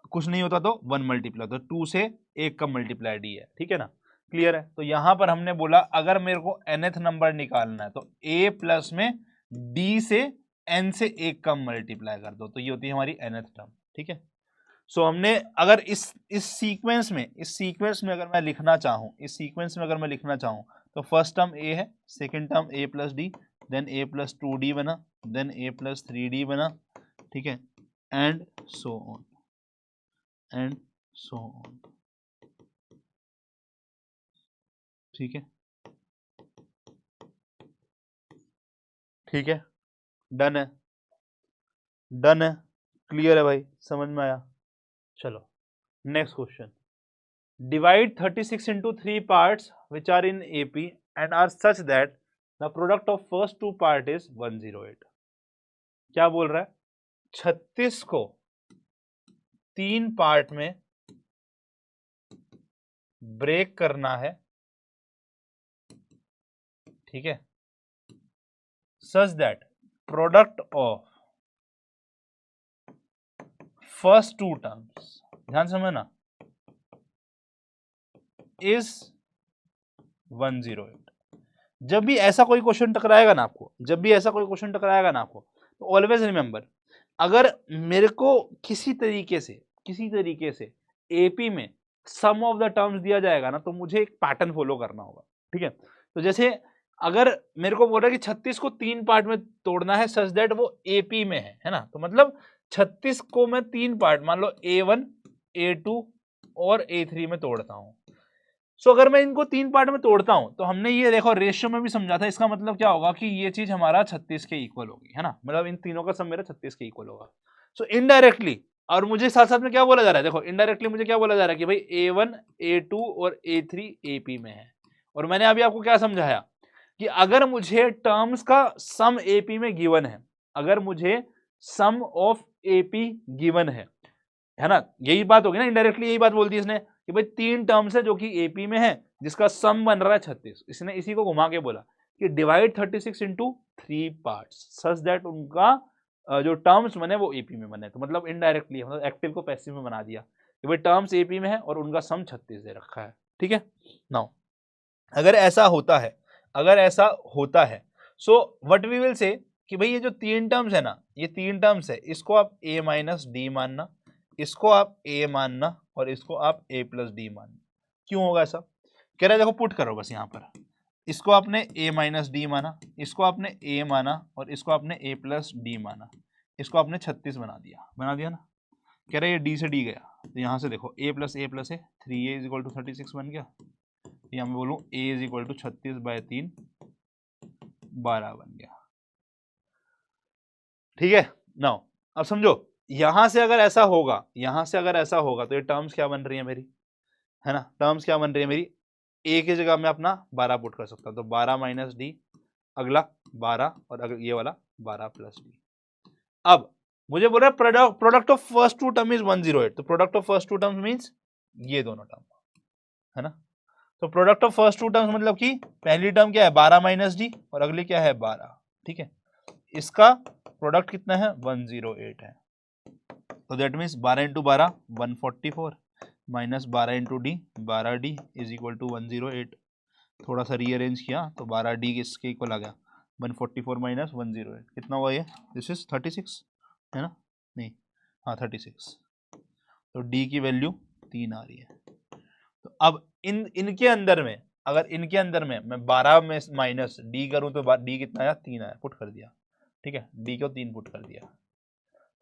कुछ नहीं होता तो 1 मल्टीप्लाई, तो 2 से एक कम मल्टीप्लाई D है, ठीक है ना, क्लियर है। तो यहां पर हमने बोला अगर मेरे को nth नंबर निकालना है तो A प्लस में D से n से एक कम मल्टीप्लाई कर दो, तो ये होती है हमारी nth टर्म, ठीक है। सो हमने अगर इस सीक्वेंस में अगर मैं लिखना चाहूं, इस सीक्वेंस में अगर मैं लिखना चाहूं तो फर्स्ट टर्म ए है, सेकेंड टर्म ए प्लस डी, देन ए प्लस 2d बना, देन ए प्लस 3d बना, ठीक है, and so on, and so on, ठीक है, ठीक है, डन है, डन है, क्लियर है भाई, समझ में आया। चलो next question, divide 36 into 3 parts which are in AP and are such that the product of first two part is 108। क्या बोल रहा है, 36 को 3 पार्ट में ब्रेक करना है, ठीक है, such that product of first two terms, ध्यान समझना, is 108। जब भी ऐसा कोई क्वेश्चन टकराएगा ना आपको, जब भी ऐसा कोई क्वेश्चन टकराएगा ना आपको, तो ऑलवेज रिमेंबर, अगर मेरे को किसी तरीके से एपी में सम ऑफ द टर्म्स दिया जाएगा ना, तो मुझे एक पैटर्न फॉलो करना होगा, ठीक है। तो जैसे अगर मेरे को बोल रहा है कि 36 को 3 पार्ट में तोड़ना है सच दैट वो एपी में है ना, तो मतलब 36 को मैं 3 पार्ट, मान लो A1, A2 और A3 में तोड़ता हूं। सो अगर मैं इनको 3 पार्ट में तोड़ता हूं, तो हमने ये देखो रेशियो में भी समझा था, इसका मतलब क्या होगा कि ये चीज हमारा 36 के इक्वल होगी, है ना, मतलब इन तीनों का सम मेरा 36 के इक्वल होगा। सो इनडायरेक्टली, और मुझे साथ साथ में क्या बोला जा रहा है, देखो इनडायरेक्टली मुझे क्या बोला जा रहा है कि भाई A1, A2 और A3 AP में है। और मैंने अभी आपको क्या समझाया कि अगर मुझे टर्म्स का सम AP में गिवन है, अगर मुझे सम ऑफ AP गिवन है ना, यही बात होगी ना, इनडायरेक्टली यही बात बोल दी इसने कि भाई 3 टर्म्स है जो कि एपी में है, जिसका सम बन रहा है 36। इसने इसी को घुमा के बोला कि divide 36 into 3 parts such that उनका जो टर्म्स बने वो एपी में बने। तो मतलब इनडायरेक्टली, मतलब एक्टिव को पैसिव में बना दिया कि भाई टर्म्स एपी में है और उनका सम 36 दे रखा है, ठीक है। नाउ अगर ऐसा होता है so what we will say कि भाई ये जो 3 टर्म्स है ना, ये 3 टर्म्स है, इसको आप a माइनस डी मानना, इसको आप a मानना और इसको आप a प्लस डी मानना। क्यों होगा ऐसा, कह रहा है देखो पुट करो बस यहाँ पर, इसको आपने a माइनस डी माना, इसको आपने a माना और इसको आपने a प्लस डी माना, इसको आपने 36 बना दिया ना। कह रहा है ये d से d गया, तो यहाँ से देखो a प्लस a प्लस है 3a इज इक्वल टू 36 बन गया। यहाँ मैं बोलूँ a इज इक्वल टू 36/3 12 बन गया, ठीक है। नाउ अब समझो, यहां से अगर ऐसा होगा तो ये टर्म्स क्या बन रही है मेरी, है ना, टर्म्स क्या बन रही है मेरी, a की जगह मैं अपना 12 पुट कर सकता हूं, तो 12 माइनस डी, अगला 12 और अगला ये वाला 12 प्लस डी। अब मुझे बोल रहा है product of first two term is 108, तो product of first two terms means ये दोनों टर्म, है ना। तो product of first two terms मतलब कि पहली टर्म क्या है 12 माइनस डी और अगली क्या है 12, ठीक है। इसका प्रोडक्ट कितना है 108 है, तो that means 12 into 12 144 minus 12 into D 12d is equal to 108। थोड़ा सा रीअरेंज किया तो 12d किसके इक्वल आ गया 144 माइनस 108, कितना हुआ ये, दिस इज 36, है ना, नहीं हाँ 36, तो d की वैल्यू 3 आ रही है। तो अब इनके अंदर में, अगर इनके अंदर में मैं 12 में माइनस d करूं तो d कितना आया 3 आया, पुट कर दिया, ठीक है, d को 3 पुट कर दिया,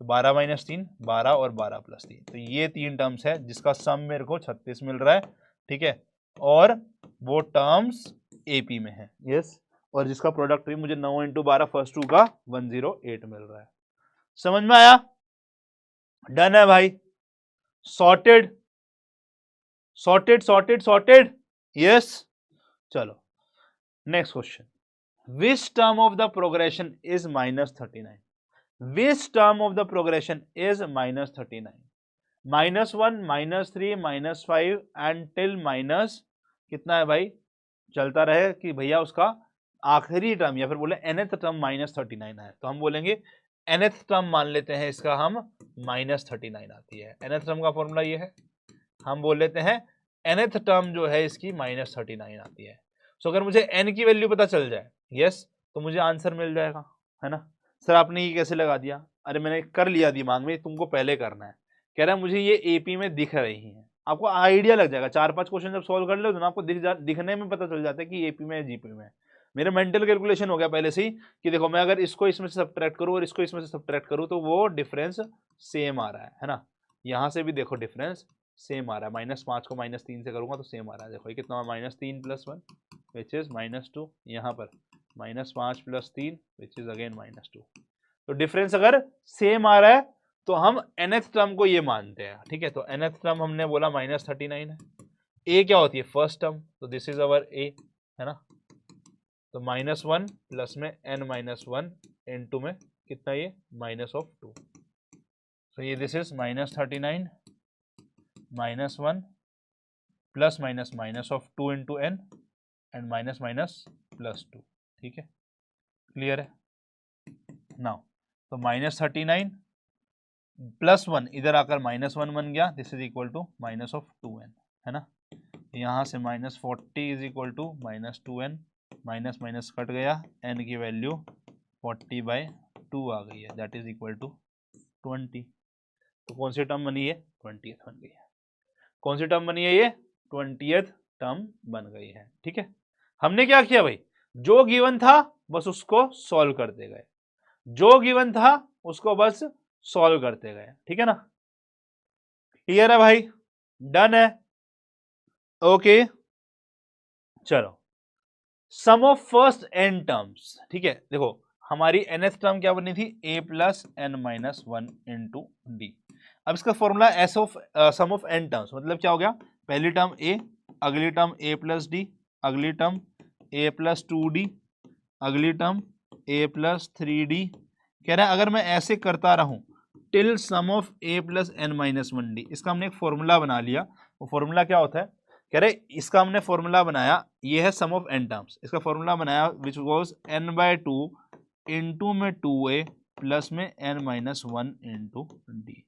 तो 12 माइनस 3 12 और 12 प्लस 3, तो ये 3 टर्म्स है जिसका सम मेरे को 36 मिल रहा है, ठीक है, और वो टर्म्स एपी में है, यस, और जिसका प्रोडक्ट भी मुझे 9 इंटू 12 फर्स्ट टू का 108 मिल रहा है। समझ में आया, डन है भाई, sorted sorted sorted sorted, yes. चलो next question, which term of the progression is -39, which term of the progression is -39, -1 -3 -5 and till minus कितना है भाई, चलता रहे कि भैया उसका आखिरी टर्म या फिर बोले nth टर्म -39 है, तो हम बोलेंगे nth टर्म मान लेते हैं इसका हम -39 आती है। nth टर्म का फॉर्मूला ये है, हम बोल लेते हैं nth टर्म जो है इसकी -39 आती है। सो अगर मुझे n की वैल्यू पता चल जाए, यस, तो मुझे आंसर मिल जाएगा, है ना। सर आपने ये कैसे लगा दिया, अरे मैंने कर लिया दिमाग में, तुमको पहले करना है। कह रहा है मुझे ये एपी में दिख रही है, आपको आइडिया लग जाएगा। 4-5 क्वेश्चन जब सॉल्व कर लो तो ना आपको दिखने में पता चल जाता है कि एपी में है जीपी में है। मेरा मेंटल कैलकुलेशन हो गया पहले से ही कि देखो मैं अगर इसको इसमें से सब्ट्रैक्ट करूं और इसको इसमें से सब्ट्रैक्ट करूं तो वो डिफरेंस सेम आ रहा है ना। यहाँ से भी देखो डिफरेंस सेम आ रहा है, -5 को -3 से करूंगा तो सेम आ रहा है। देखो ये कितना, -3 + 1 विच इज -2, यहाँ पर -5 + 3 विच इज अगेन -2। तो डिफरेंस अगर सेम आ रहा है तो हम nth टर्म को ये मानते हैं, ठीक है। तो nth टर्म हमने बोला -39 है। a क्या होती है, फर्स्ट टर्म, तो दिस इज अवर a, है ना। तो -1 प्लस में n-1 इनटू में कितना, ये -2। तो ये this is -39 -1 plus -2 into n and -+2, ठीक है, क्लियर है। नाउ तो -39 + 1 इधर आकर -1 बन गया, this is equal to -2n, है ना। यहाँ से -40 is equal to -2n, minus cut गया, n की वैल्यू 40/2 आ गई है, दैट इज इक्वल टू 20। तो कौन सी टर्म बनी है, 20th बन गई है। कौन सी टर्म बनी है, ये 20th टर्म बन गई है, ठीक है। हमने क्या किया भाई, जो गिवन था बस उसको सॉल्व करते गए, जो गिवन था उसको बस सॉल्व करते गए, ठीक है ना। क्लियर है भाई, डन है, ओके। चलो सम ऑफ फर्स्ट n टर्म्स, ठीक है। देखो हमारी nth टर्म क्या बनी थी, a + n-1 इंटू डी। अब इसका formula S of sum of n terms, मतलब क्या हो गया, पहली टर्म a, अगली टर्म a + d, अगली टर्म a + 2d, अगली टर्म a + 3d। कह रहा है अगर मैं ऐसे करता रहूं till some of a + n-1d। इसका हमने एक फॉर्मूला बना लिया। वो फॉर्मूला क्या होता है, कह रहे इसका हमने फॉर्मूला बनाया, ये है सम ऑफ n टर्म्स, इसका फॉर्मूला बनाया विच वाज n/2 इंटू में 2a प्लस में n-1 into D,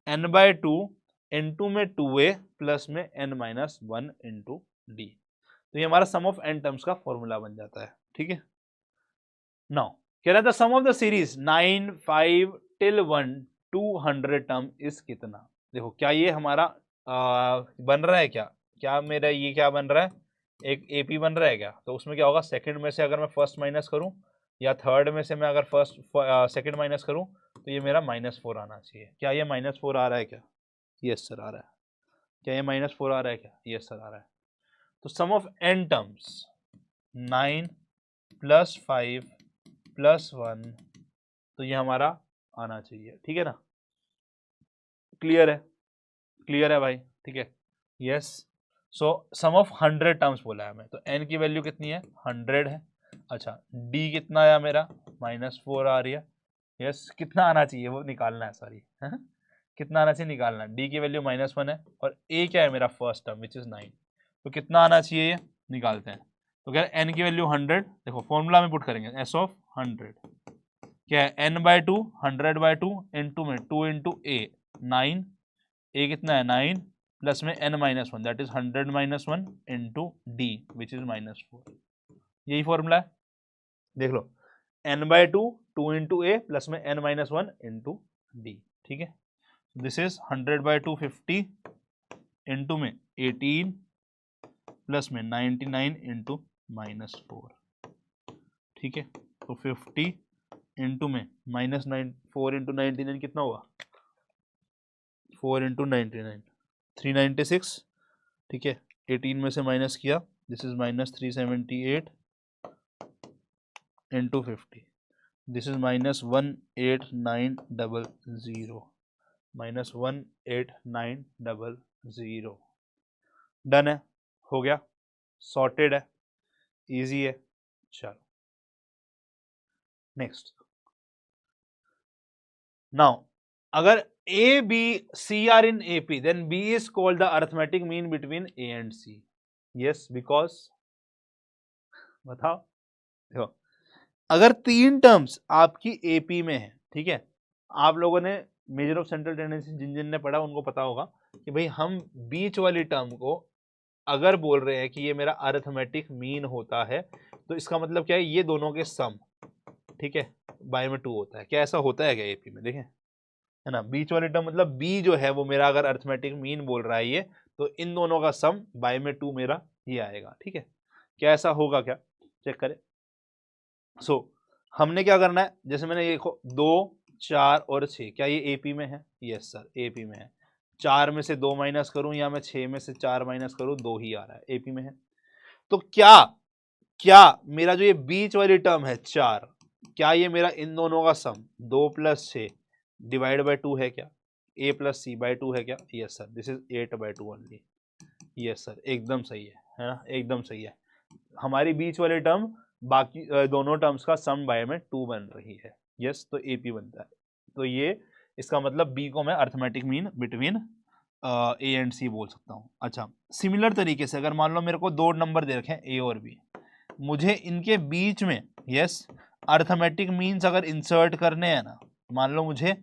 n/2 into में 2a प्लस में n-1 इंटू डी। तो ये हमारा सम ऑफ n टर्म्स का फॉर्मूला बन जाता है, ठीक है। नाउ कह रहा था sum of the series 9, 5 till 1 200 term is कितना। देखो क्या ये हमारा बन रहा है, क्या मेरा ये क्या बन रहा है, एक एपी बन रहा है क्या। तो उसमें क्या होगा, सेकंड में से अगर मैं फर्स्ट माइनस करूं या थर्ड में से मैं अगर सेकंड माइनस करूं तो ये मेरा -4 आना चाहिए। क्या ये -4 आ रहा है क्या, यस सर आ रहा है। क्या ये -4 आ रहा है क्या, यस सर आ रहा है। तो सम ऑफ n टर्म्स 9 + 5 + 1, तो ये हमारा आना चाहिए, ठीक है ना। क्लियर है, क्लियर है भाई, ठीक है, yes. So sum of 100 terms बोला है हमें, तो n की वैल्यू कितनी है, 100 है। अच्छा d कितना आया मेरा, -4 आ रही है, यस। कितना आना चाहिए वो निकालना है, सॉरी कितना आना चाहिए निकालना है। d की वैल्यू -1 है और a क्या है मेरा फर्स्ट टर्म विच इज 9, तो कितना आना चाहिए ये निकालते हैं। तो क्या है n की वैल्यू 100, देखो फॉर्मूला में पुट करेंगे s ऑफ 100, क्या है n/2 100/2 इंटू में 2 इंटू a 9, a कितना है 9 प्लस में n-1 that is 100-1 into D which is -4। यही फॉर्मूला है, देख लो n/2 2 इंटू a प्लस में n-1 इंटू डी, ठीक है। दिस इज 100/2 50 इंटू में 18 प्लस में 99 इंटू -4, ठीक है। तो 50 इंटू में -4 इंटू 99 कितना हुआ, 4 इंटू 99 396, ठीक है। 18 में से माइनस किया, this is -378 into 50, this is -18900 -18900। Done है, हो गया, सॉर्टेड है, इजी है। चलो नेक्स्ट। नाउ अगर A, B, C are in AP, then B is called the arithmetic mean between A and C. Yes, because बताओ, देखो अगर 3 टर्म्स आपकी AP में है, ठीक है, आप लोगों ने मेजर ऑफ सेंट्रल टेंडेंसी जिन जिन ने पढ़ा उनको पता होगा कि भाई हम बीच वाली टर्म को अगर बोल रहे हैं कि ये मेरा अरिथमेटिक मीन होता है तो इसका मतलब क्या है, ये दोनों के सम, ठीक है, बाय में 2 होता है। क्या ऐसा होता है क्या AP में, देखें है ना। बीच वाली टर्म मतलब बी जो है वो मेरा अगर अर्थमेटिक मीन बोल रहा है ये, तो इन दोनों का सम बाय में 2 मेरा ये आएगा। ठीक है, क्या ऐसा होगा क्या, चेक करें। सो हमने क्या करना है, जैसे मैंने ये देखो 2, 4 और 6, क्या ये एपी में है? यस सर एपी में है। 4 में से 2 माइनस करूं या मैं 6 में से 4 माइनस करूं, 2 ही आ रहा है, एपी में है। तो क्या क्या मेरा जो ये बीच वाली टर्म है 4, क्या ये मेरा इन दोनों का सम 2 + 6 डिवाइड बाय 2 है क्या? a + c बाय 2 है क्या? Yes sir, this is 8/2 only. Yes sir, एकदम सही है ना, एकदम सही है। हमारी बीच वाली टर्म बाकी दोनों टर्म्स का सम बाय में 2 बन रही है। यस, तो एपी बनता है। तो ये इसका मतलब बी को मैं arithmetic mean between A and C बोल सकता हूँ। अच्छा, सिमिलर तरीके से अगर मान लो मेरे को 2 नंबर दे रखे हैं ए और बी, मुझे इनके बीच में यस अर्थमेटिक मीन्स अगर इंसर्ट करने हैं ना, मान लो मुझे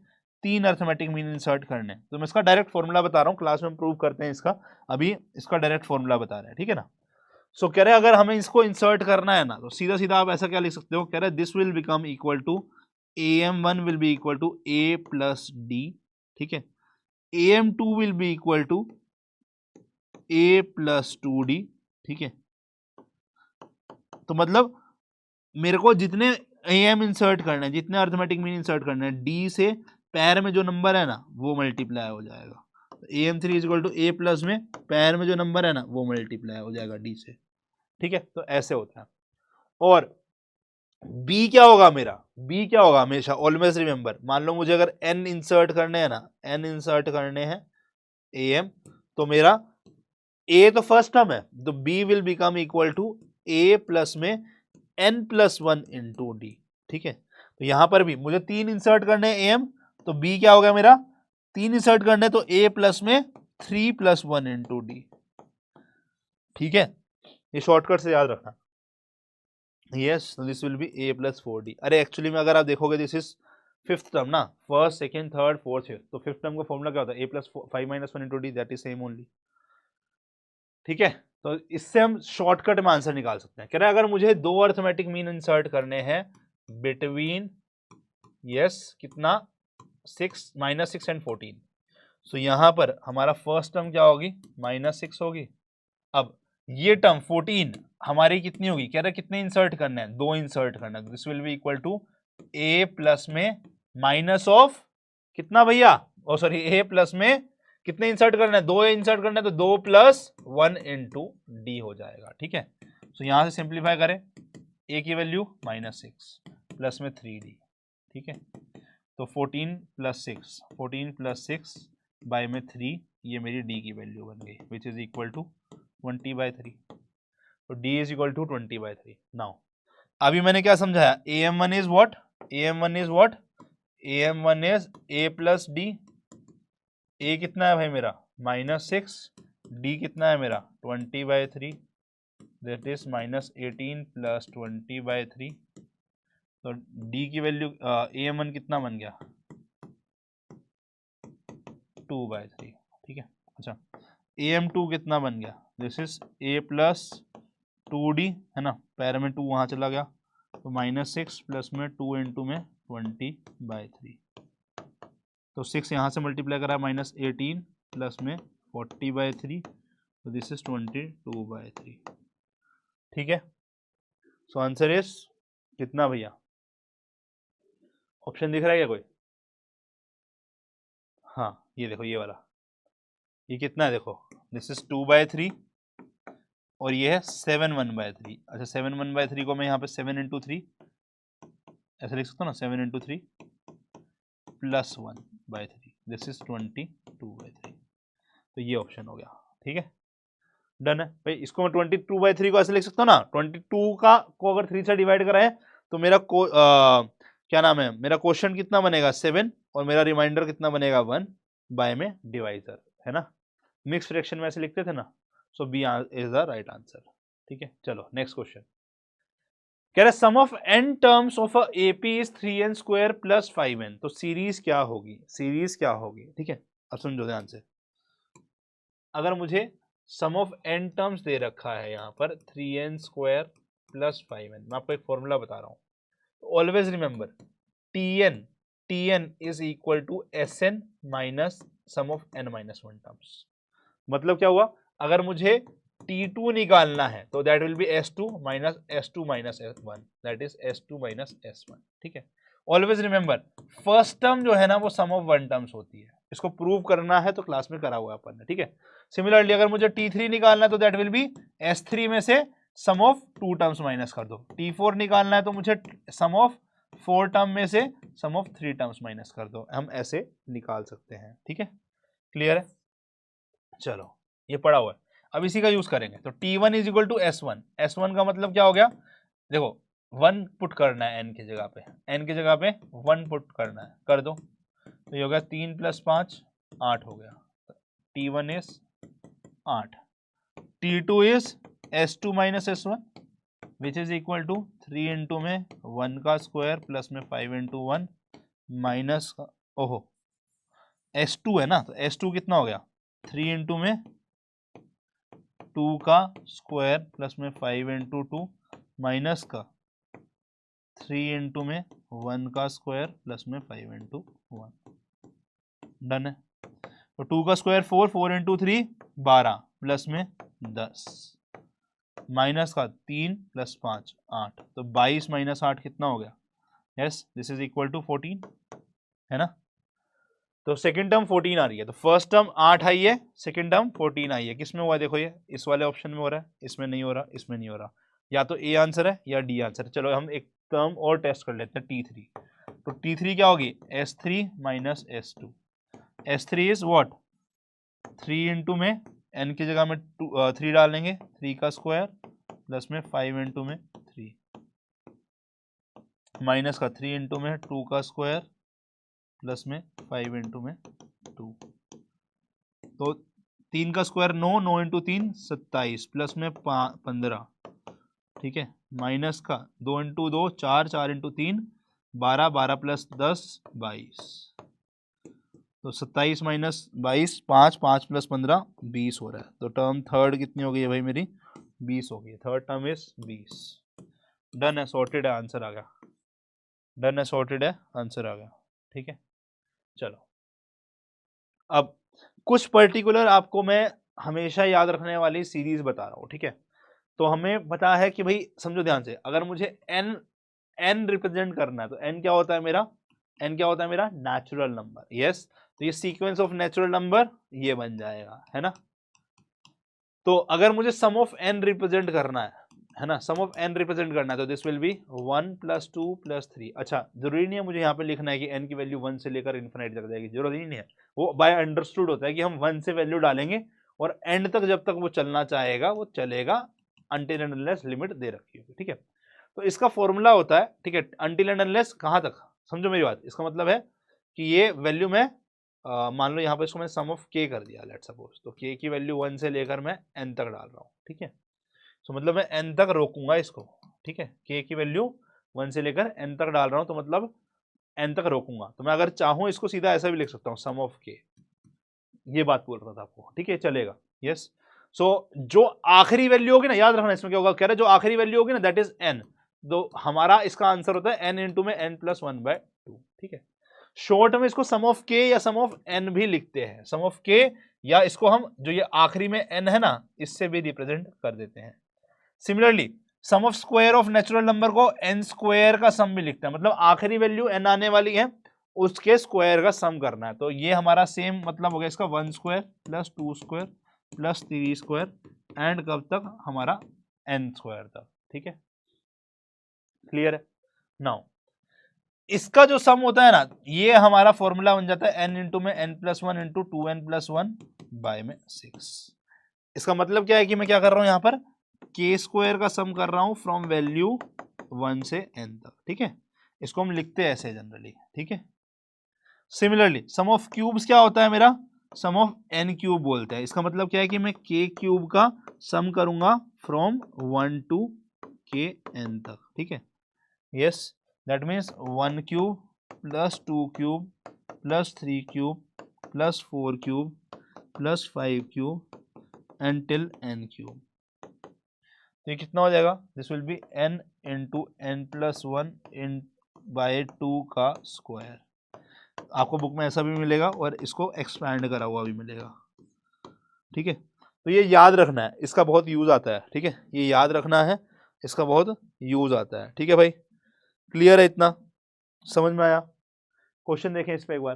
3 अर्थमेटिक मीन इंसर्ट करने हैं, तो मैं इसका डायरेक्ट फॉर्मूला बता रहा हूँ, क्लास में प्रूव करते हैं इसका, अभी इसका डायरेक्ट फॉर्मूला बता रहे हैं, ठीक है ना। सो कह रहे हैं अगर हमें इसको इंसर्ट करना है ना, तो सीधा सीधा आप ऐसा क्या लिख सकते हो, कह रहे हैं this will become equal to am1 will be equal to a + d, ठीक है, am2 will be equal to a + 2d, ठीक है। तो मतलब मेरे को जितने am इंसर्ट करना है, जितने अर्थमेटिक मीन इंसर्ट करना है, d से पैर में जो नंबर है ना वो मल्टीप्लाई हो जाएगा। am3 equal to a plus में पैर में जो नंबर है ना वो मल्टीप्लाई हो जाएगा d से, ठीक है। तो ऐसे होता है। और b क्या होगा मेरा, b क्या होगा हमेशा ऑलवेज रिमेंबर, मान लो मुझे अगर n इंसर्ट करने हैं ना, n इंसर्ट करने हैं am, तो मेरा a तो फर्स्ट टर्म है, तो b will become equal to a plus में n + 1 इंटू डी, ठीक है। तो यहां पर भी मुझे 3 इंसर्ट करने हैं am, तो b क्या होगा मेरा, 3 इंसर्ट करने तो a प्लस में 3 + 1 इंटू डी, ठीक है। ये शॉर्टकट से याद रखना। Yes, this will be a + 4d। अरे एक्चुअली में अगर आप देखोगे दिस इज फिफ्थ टर्म ना, first second third fourth fifth, तो फिफ्थ टर्म का फॉर्मूला क्या होता है, a + 5 - 1 into D, that is same only, ठीक है। तो इससे हम शॉर्टकट में आंसर निकाल सकते हैं। कह रहे हैं अगर मुझे 2 अर्थमेटिक मीन इंसर्ट करने हैं बिटवीन यस कितना 6 -6 एंड 14, सो यहां पर हमारा फर्स्ट टर्म क्या होगी, -6 होगी। अब ये टर्म 14 हमारी कितनी होगी, कह रहे कितने इंसर्ट करने हैं, 2 इंसर्ट करना है, this will be equal to a plus में माइनस ऑफ कितना भैया, ओ सॉरी a प्लस में कितने इंसर्ट करना है, 2 इंसर्ट करना है, तो 2 + 1 इंटू डी हो जाएगा, ठीक है। तो यहां से सिंप्लीफाई करें, a की वैल्यू -6 प्लस में 3d, ठीक है। तो 14 + 6 14 + 6 बाय में 3, ये मेरी d की वैल्यू बन गई, विच इज इक्वल टू 20/3। तो d is equal to 20/3। Now अभी मैंने क्या समझाया, am1 is what, am1 is what, am1 is a + d, a कितना है भाई मेरा -6, d कितना है मेरा 20/3, दैट इज -18 + 20/3। तो d की वैल्यू am1 कितना बन गया 2/3, ठीक है। अच्छा am2 कितना बन गया, दिस इज a + 2d, है ना, पैर में 2 वहां चला गया, तो -6 प्लस में 2 इंटू में 20/3, तो 6 यहाँ से मल्टीप्लाई करा -18 प्लस में 40/3, तो दिस इज 22/3, ठीक है। सो आंसर इज कितना भैया, ऑप्शन दिख रहा है क्या कोई, हाँ ये देखो ये वाला, ये कितना है देखो, दिस इज 2/3 और ये है 7/1/3। अच्छा 7/1/3 को मैं यहाँ पे 7 इंटू 3 ऐसे लिख सकता हूँ ना, 7 इंटू 3 + 1/3, दिस इज 22/3। तो ये ऑप्शन हो गया, ठीक है, डन है भाई। इसको मैं 22/3 को ऐसे लिख सकता हूँ ना, 22 का को अगर 3 से डिवाइड कराए तो मेरा क्या नाम है, मेरा क्वेश्चन कितना बनेगा 7 और मेरा रिमाइंडर कितना बनेगा 1 बाय में डिवाइजर, है ना। मिक्स फ्रैक्शन में ऐसे लिखते थे ना, so B is the right answer, ठीक है। चलो नेक्स्ट क्वेश्चन, कह रहे sum of n terms of a AP is 3n² + 5n, तो सीरीज क्या होगी, सीरीज क्या होगी, ठीक है। अब समझो ध्यान से, अगर मुझे सम ऑफ n टर्म्स दे रखा है यहाँ पर 3n² + 5n, मैं आपको एक फॉर्मूला बता रहा हूँ, always remember tn Tn is equal to Sn minus sum of n minus 1 terms. मतलब क्या हुआ, अगर मुझे T2 निकालना है तो that will be S2 minus S2 minus S1, that is S2 minus S1। ठीक है, ऑलवेज रिमेंबर फर्स्ट टर्म जो है ना वो सम ऑफ वन टर्म्स होती है, इसको प्रूव करना है तो क्लास में करा हुआ है अपन ने। ठीक है, सिमिलरली अगर मुझे T3 निकालना है तो दैट विल बी S3 में से सम ऑफ टू टर्म्स माइनस कर दो। T4 निकालना है तो मुझे सम ऑफ फोर टर्म में से सम ऑफ थ्री टर्म्स माइनस कर दो, हम ऐसे निकाल सकते हैं। ठीक है, क्लियर है? चलो ये पड़ा हुआ है, अब इसी का यूज करेंगे। तो T1 is equal to S1, S1 का मतलब क्या हो गया, देखो 1 पुट करना है n की जगह पे, n की जगह पे 1 पुट करना है, कर दो। तो ये हो गया 3 प्लस 5 8 हो गया। T1 is 8, T2 is S2 minus S1 which is equal to 3 into में 1 का स्क्वायर प्लस में 5 इंटू 1 माइनस, ओहो S2 है ना, तो S2 कितना हो गया 3 इंटू में 2 का स्क्वायर प्लस में 5 इंटू 2 माइनस का 3 इंटू में 1 का स्क्वायर प्लस में 5 इंटू 1, डन है। तो 2 का स्क्वायर 4, 4 इंटू 3 12 प्लस में 10 माइनस का 3 प्लस 5 8, तो 22 माइनस 8 कितना हो गया, yes this is equal to 14, है ना। तो सेकंड टर्म 14 आ रही है, तो फर्स्ट टर्म 8 आई है, सेकंड टर्म 14 आई है। किसमें हुआ है, देखो ये इस वाले ऑप्शन में हो रहा है, इसमें नहीं हो रहा, इसमें नहीं हो रहा, या तो ए आंसर है या डी आंसर है। चलो हम एक टर्म और टेस्ट कर लेते हैं, T3। तो T3 क्या होगी, S3 minus S2, S3 is what 3 into में n की जगह में 3 डालेंगे, 3 का स्क्वायर प्लस में 5 इंटू में 3 माइनस का 3 इंटू में 2 का स्क्वायर प्लस में 5 इंटू में 2, तो 3 का स्क्वायर 9, 9 इंटू 3 27 प्लस में 15, ठीक है, माइनस का 2 इंटू 2 4, 4 इंटू 3 12, 12 प्लस 10 22, तो 27 माइनस 22 5, 5 प्लस 15 20 हो रहा है। तो टर्म थर्ड कितनी हो गई है भाई मेरी, 20 हो गई है, थर्ड टर्म इज 20। डन है, सॉर्टेड है, आंसर आ गया, डन है, सॉर्टेड है, आंसर आ गया। ठीक है, चलो अब कुछ पर्टिकुलर आपको मैं हमेशा याद रखने वाली सीरीज बता रहा हूं। ठीक है, तो हमें पता है कि भाई समझो ध्यान से, अगर मुझे n रिप्रेजेंट करना है तो n क्या होता है मेरा, n क्या होता है मेरा नेचुरल नंबर, यस। तो ये सीक्वेंस ऑफ नेचुरल नंबर ये बन जाएगा, है ना। तो अगर मुझे सम ऑफ n रिप्रेजेंट करना है ना, सम ऑफ n रिप्रेजेंट करना है तो this will B 1 plus 2 plus 3। अच्छा जरूरी नहीं है मुझे यहाँ पे लिखना है कि n की वैल्यू 1 से लेकर इन्फिनिट तक जाएगी, जरूरी नहीं है, वो बाय अंडरस्टूड होता है कि हम 1 से वैल्यू डालेंगे और एंड तक जब तक वो चलना चाहेगा वो चलेगा, अनटिल एंड अनलेस लिमिट दे रखी होगी। ठीक है, तो इसका फॉर्मूला होता है, ठीक है, अनटिल एंड अनलेस कहाँ तक, समझो मेरी बात, इसका मतलब है कि ये वैल्यू में मान लो यहाँ पे इसको मैं सम ऑफ k कर दिया, लेट सपोज, तो k की वैल्यू 1 से लेकर मैं n तक डाल रहा हूँ। ठीक है, तो मतलब मैं n तक रोकूंगा इसको। ठीक है, k की वैल्यू 1 से लेकर n तक डाल रहा हूँ तो मतलब n तक रोकूंगा। तो मैं अगर चाहूँ इसको सीधा ऐसा भी लिख सकता हूँ, सम ऑफ k, ये बात बोल रहा था आपको। ठीक है, चलेगा, यस। सो जो आखिरी वैल्यू होगी ना, याद रखना इसमें क्या होगा, कह रहे जो आखिरी वैल्यू होगी ना दैट इज n, तो हमारा इसका आंसर होता है n इंटू में n प्लस 1/2। ठीक है, शॉर्ट में इसको सम ऑफ k या सम ऑफ n भी लिखते हैं, सम ऑफ k, या इसको हम जो ये आखिरी में n है ना इससे भी रिप्रेजेंट कर देते हैं। Similarly sum of square of natural number को n स्क्वायर का सम भी लिखते हैं, मतलब आखिरी वैल्यू n आने वाली है उसके स्क्वायर का सम करना है। तो ये हमारा सेम मतलब हो गया इसका 1 square plus 2 square plus 3 square and कब तक, हमारा n स्क्वायर तक। ठीक है, क्लियर है। नाउ इसका जो सम होता है ना, ये हमारा फॉर्मूला बन जाता है n इंटू में n plus 1 into 2n plus 1 by में 6। इसका मतलब क्या है कि मैं क्या कर रहा हूं यहाँ पर, k स्क्वायर का सम कर रहा हूं फ्रॉम वैल्यू 1 से n तक। ठीक है, इसको हम लिखते हैं ऐसे जनरली। ठीक है, सिमिलरली सम ऑफ क्यूब्स क्या होता है मेरा, सम ऑफ n क्यूब बोलते हैं। इसका मतलब क्या है कि मैं k क्यूब का सम करूंगा फ्रॉम 1 टू k n तक। ठीक है, yes, that means 1 cube plus 2 cube plus 3 cube plus 4 cube plus 5 cube and till n cube. तो ये कितना हो जाएगा, this will B n into n plus 1 in by 2 का स्क्वायर आपको बुक में ऐसा भी मिलेगा और इसको एक्सपैंड करा हुआ भी मिलेगा, ठीक है। तो ये याद रखना है, इसका बहुत यूज आता है, ठीक है, ये याद रखना है, इसका बहुत यूज आता है, ठीक है भाई। क्लियर है, इतना समझ में आया? क्वेश्चन देखें इस पे एक बार।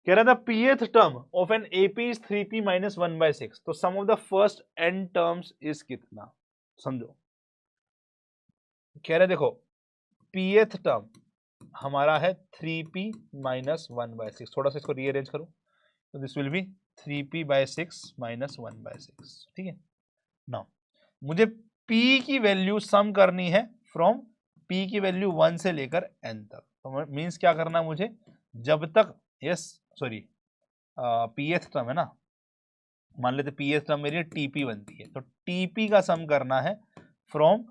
कह रहा था pth term of an AP is 3p minus 1/6, तो sum of the first n terms is कितना, समझो। कह रहे देखो pth टर्म हमारा है 3p माइनस 1/6, थोड़ा सा इसको रीअरेंज करो तो this will B 3p/6 minus 1/6, ठीक है ना। मुझे p की वैल्यू सम करनी है फ्रॉम p की वैल्यू 1 से लेकर n तक, तो मीन्स क्या करना है मुझे, जब तक pth टर्म है ना, मान लेते pth टर्म मेरी tp बनती है, तो tp का सम करना है फ्रॉम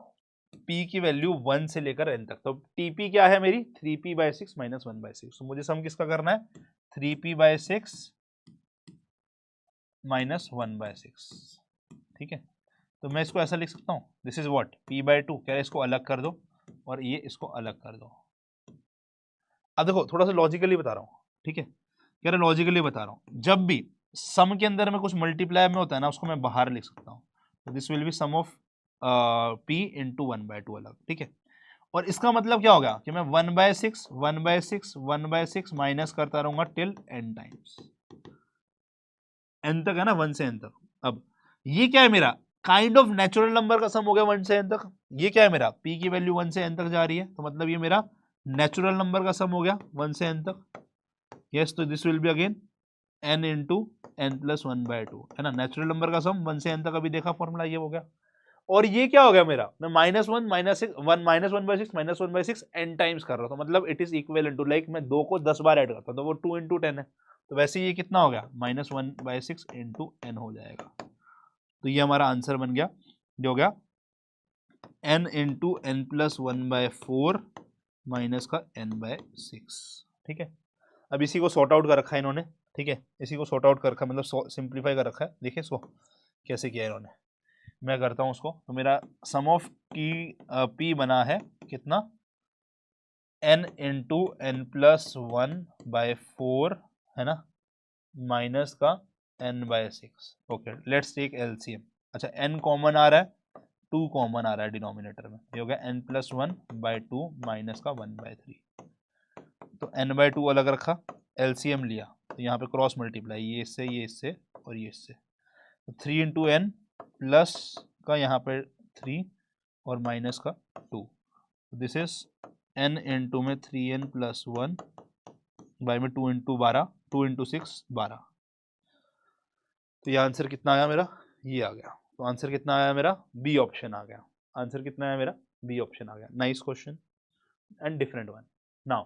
p की वैल्यू 1 से लेकर n तक। तो tp क्या है मेरी 3p/6 माइनस 1/6, तो मुझे सम किसका करना है 3p/6 माइनस 1/6, ठीक है। तो मैं इसको ऐसा लिख सकता हूँ, दिस इज व्हाट p/2, क्या है इसको अलग कर दो और ये इसको अलग कर दो। अब देखो थोड़ा सा लॉजिकली बता रहा हूँ, ठीक है, कह रहे लॉजिकली बता रहा हूँ, जब भी सम के अंदर में कुछ मल्टीप्लाई में होता है ना, उसको मैं बाहर लिख सकता हूँ, तो this will be sum of p into 1/2 अलग, ठीक है। और इसका मतलब क्या होगा कि मैं 1/6 1/6 1/6 माइनस करता रहूंगा टिल n टाइम्स, n तक है ना, 1 से n तक। अब ये क्या है मेरा काइंड ऑफ नेचुरल नंबर का सम हो गया 1 से n तक, ये क्या है मेरा p की वैल्यू 1 से n तक जा रही है, तो मतलब ये मेरा नेचुरल नंबर का सम हो गया 1 से n तक। यस, तो this will be again n into n plus 1/2, है ना, नेचुरल नंबर का सम 1 से n तक, अभी देखा फॉर्मूला ये हो गया। और ये क्या हो गया मेरा, मैं -1 -1/6 माइनस 1/6 n टाइम्स कर रहा था, मतलब it is equal to like मैं 2 को 10 बार ऐड करता हूं तो वो 2 इंटू 10 है, तो वैसे ये कितना हो गया -1/6 इंटू n हो जाएगा। तो ये हमारा आंसर बन गया, जो हो गया n into n plus 1/4 minus का n/6, ठीक है। अब इसी को सॉर्ट आउट कर रखा है इन्होंने, ठीक है, इसी को सॉर्ट आउट कर रखा है, मतलब सिंप्लीफाई कर रखा है। देखिए इसको कैसे किया इन्होंने, मैं करता हूं उसको, तो मेरा सम ऑफ की p बना है कितना n इंटू n प्लस 1/4, है ना, माइनस का n/6। Okay, let's take LCM. अच्छा, n कॉमन आ रहा है, 2 कॉमन आ रहा है डिनोमिनेटर में, ये हो गया n प्लस 1/2 माइनस का 1/3, तो n/2 अलग रखा, एलसीएम लिया, तो यहाँ पे क्रॉस मल्टीप्लाई, ये इससे और ये इससे, तो 3 इंटू n प्लस का यहाँ पे 3 और माइनस का 2, दिस इज n इंटू में 3n प्लस 1 बाय में 2 इंटू 12, 2 इंटू 6 12, तो ये आंसर कितना आया मेरा, ये आ गया। तो आंसर कितना आया मेरा, बी ऑप्शन आ गया। आंसर कितना आया मेरा, बी ऑप्शन आ गया। Nice question and different one. Now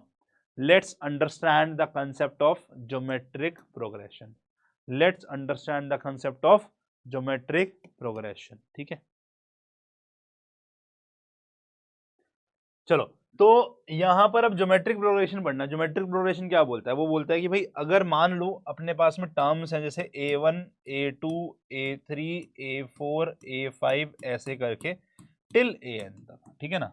let's understand the concept of geometric progression. Let's understand the concept of geometric progression, ठीक है। चलो, तो यहां पर अब ज्योमेट्रिक प्रोग्रेशन पढ़ना। ज्योमेट्रिक प्रोग्रेशन क्या बोलता है, वो बोलता है कि भाई अगर मान लो अपने पास में टर्म्स हैं जैसे a1 a2 a3 a4 a5 ऐसे करके टिल an तक, ठीक है ना।